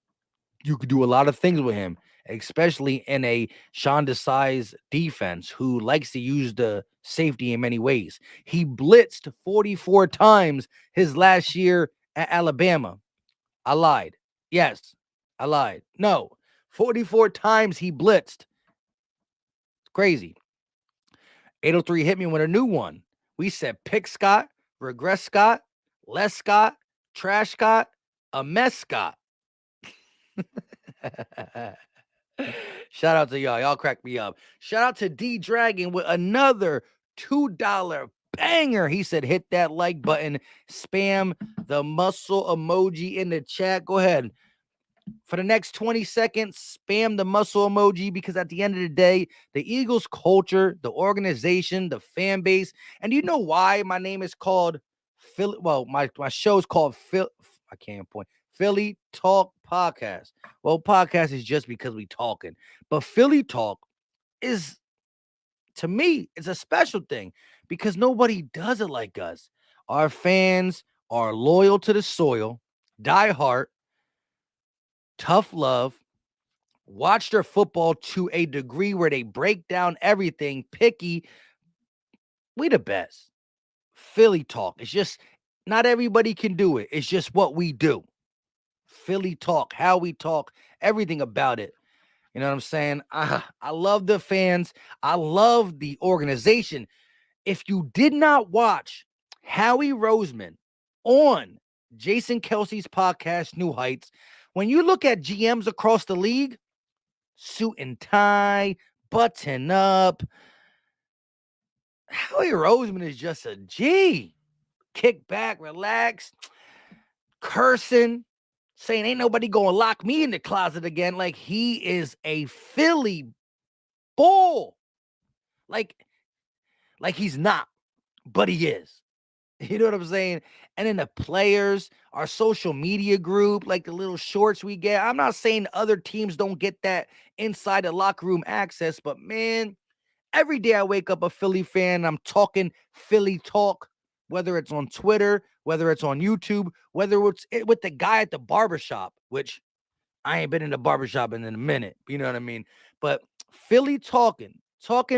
You could do a lot of things with him, especially in a Sean Desai's defense who likes to use the safety in many ways. He blitzed 44 times his last year at Alabama. I lied. Yes, I lied. No, 44 times he blitzed. It's crazy. 803 hit me with a new one. We said pick Scott, regress Scott, less Scott, trash Scott, a mess Scott. Shout out to y'all. Y'all crack me up. Shout out to D Dragon with another $2 banger. He said, hit that like button, spam the muscle emoji in the chat. Go ahead. For the next 20 seconds, spam the muscle emoji, because at the end of the day, the Eagles culture, the organization, the fan base, and you know why my name is called Philly. Well, my show is called Philly Talk Podcast. Well, podcast is just because we talking, but Philly Talk is, to me, it's a special thing because nobody does it like us. Our fans are loyal to the soil, die hard, tough love, watch their football to a degree where they break down everything, picky. We the best. Philly Talk. It's just not everybody can do it. It's just what we do. Philly Talk, how we talk, everything about it. You know what I'm saying? I love the fans. I love the organization. If you did not watch Howie Roseman on Jason Kelsey's podcast, New Heights, when you look at GMs across the league, suit and tie, button up, Howie Roseman is just a G. Kick back, relax, cursing, saying ain't nobody gonna lock me in the closet again. Like, he is a Philly bull. Like he's not, but he is. You know what I'm saying? And then the players, our social media group, like the little shorts we get. I'm not saying other teams don't get that inside the locker room access, but man, every day I wake up a Philly fan, I'm talking Philly talk. whether it's on Twitter, whether it's on YouTube, whether it's with the guy at the barbershop, which I ain't been in the barbershop in a minute. You know what I mean? But Philly talking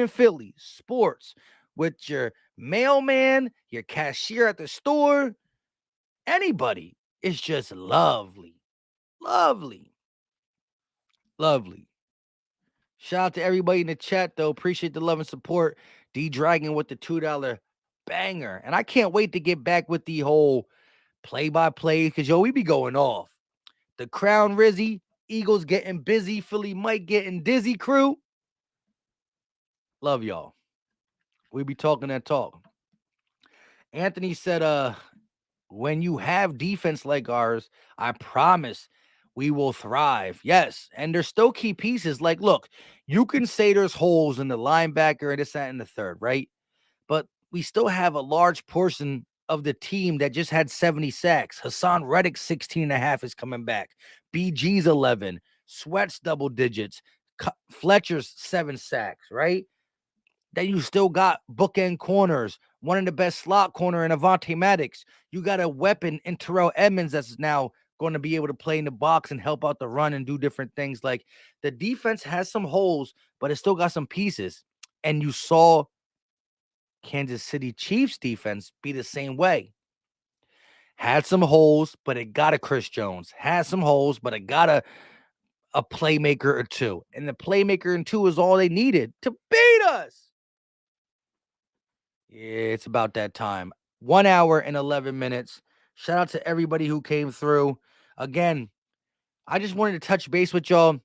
Philly sports with your mailman, your cashier at the store, anybody. It's just lovely. Lovely. Lovely. Shout out to everybody in the chat, though. Appreciate the love and support. D-Dragon with the $2 banger. And I can't wait to get back with the whole play-by-play because, yo, we be going off. The Crown Rizzy, Eagles getting busy, Philly Mike getting dizzy crew. Love y'all. We be talking that talk. Anthony said, when you have defense like ours, I promise we will thrive. Yes, and there's still key pieces. Like, look, you can say there's holes in the linebacker and this, that, and the third, right? But we still have a large portion of the team that just had 70 sacks. Hassan Reddick, 16 and a half is coming back. BG's 11. Sweat's double digits. Fletcher's 7 sacks, right? Then you still got bookend corners. One of the best slot corner in Avonte Maddox. You got a weapon in Terrell Edmonds that's now going to be able to play in the box and help out the run and do different things. Like, the defense has some holes, but it still got some pieces. And you saw Kansas City Chiefs defense be the same way. Had some holes, but it got a Chris Jones. Had some holes, but it got a playmaker or two. And the playmaker and two is all they needed to beat us. Yeah, it's about that time. 1 hour and 11 minutes. Shout out to everybody who came through. Again, I just wanted to touch base with y'all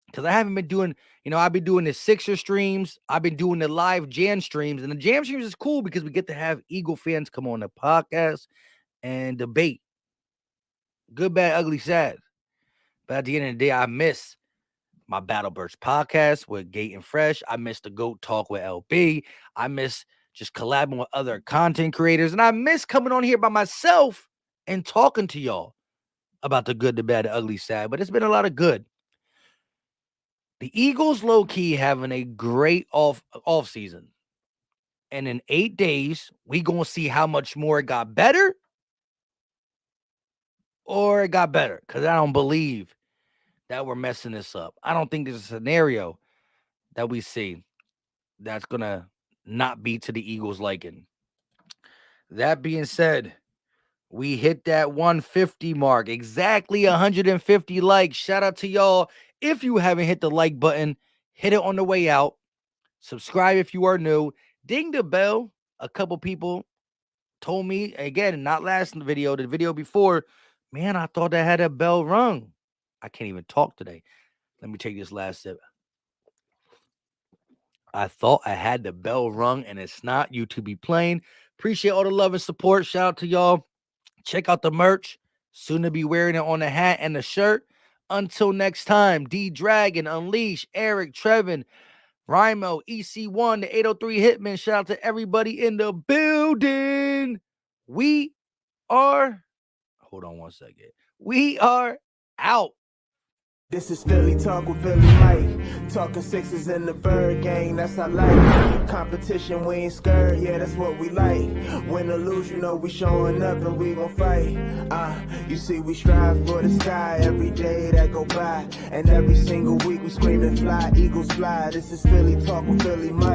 because I haven't been doing, I've been doing the Sixer streams. I've been doing the live Jam streams. And the Jam streams is cool because we get to have Eagle fans come on the podcast and debate. Good, bad, ugly, sad. But at the end of the day, I miss my Battle Birds podcast with Gate and Fresh. I miss the GOAT Talk with LB. I miss just collabing with other content creators. And I miss coming on here by myself and talking to y'all about the good, the bad, the ugly, sad. But it's been a lot of good. The Eagles low-key having a great off season. And in 8 days, we going to see how much more it got better or it got better. Because I don't believe that we're messing this up. I don't think there's a scenario that we see that's going to not be to the Eagles' liking. That being said, we hit that 150 mark. Exactly 150 likes. Shout out to y'all. If you haven't hit the like button, hit it on the way out. Subscribe if you are new. Ding the bell. A couple people told me, again, not last video, the video before, man, I thought I had a bell rung. I can't even talk today. Let me take this last sip. I thought I had the bell rung, and it's not. YouTube be playing. Appreciate all the love and support. Shout out to y'all. Check out the merch. Soon to be wearing it on the hat and the shirt. Until next time, D-Dragon, Unleash, Eric, Trevin, Rimo, EC1, the 803 Hitman. Shout out to everybody in the building. We are, hold on one second. We are out. This is Philly Talk with Philly Mike. Talking Sixers in the Bird Gang, that's our life. Competition, we ain't scared, yeah, that's what we like. Win or lose, we showing up and we gon' fight. You see, we strive for the sky every day that go by. And every single week we screaming fly, Eagles fly. This is Philly Talk with Philly Mike.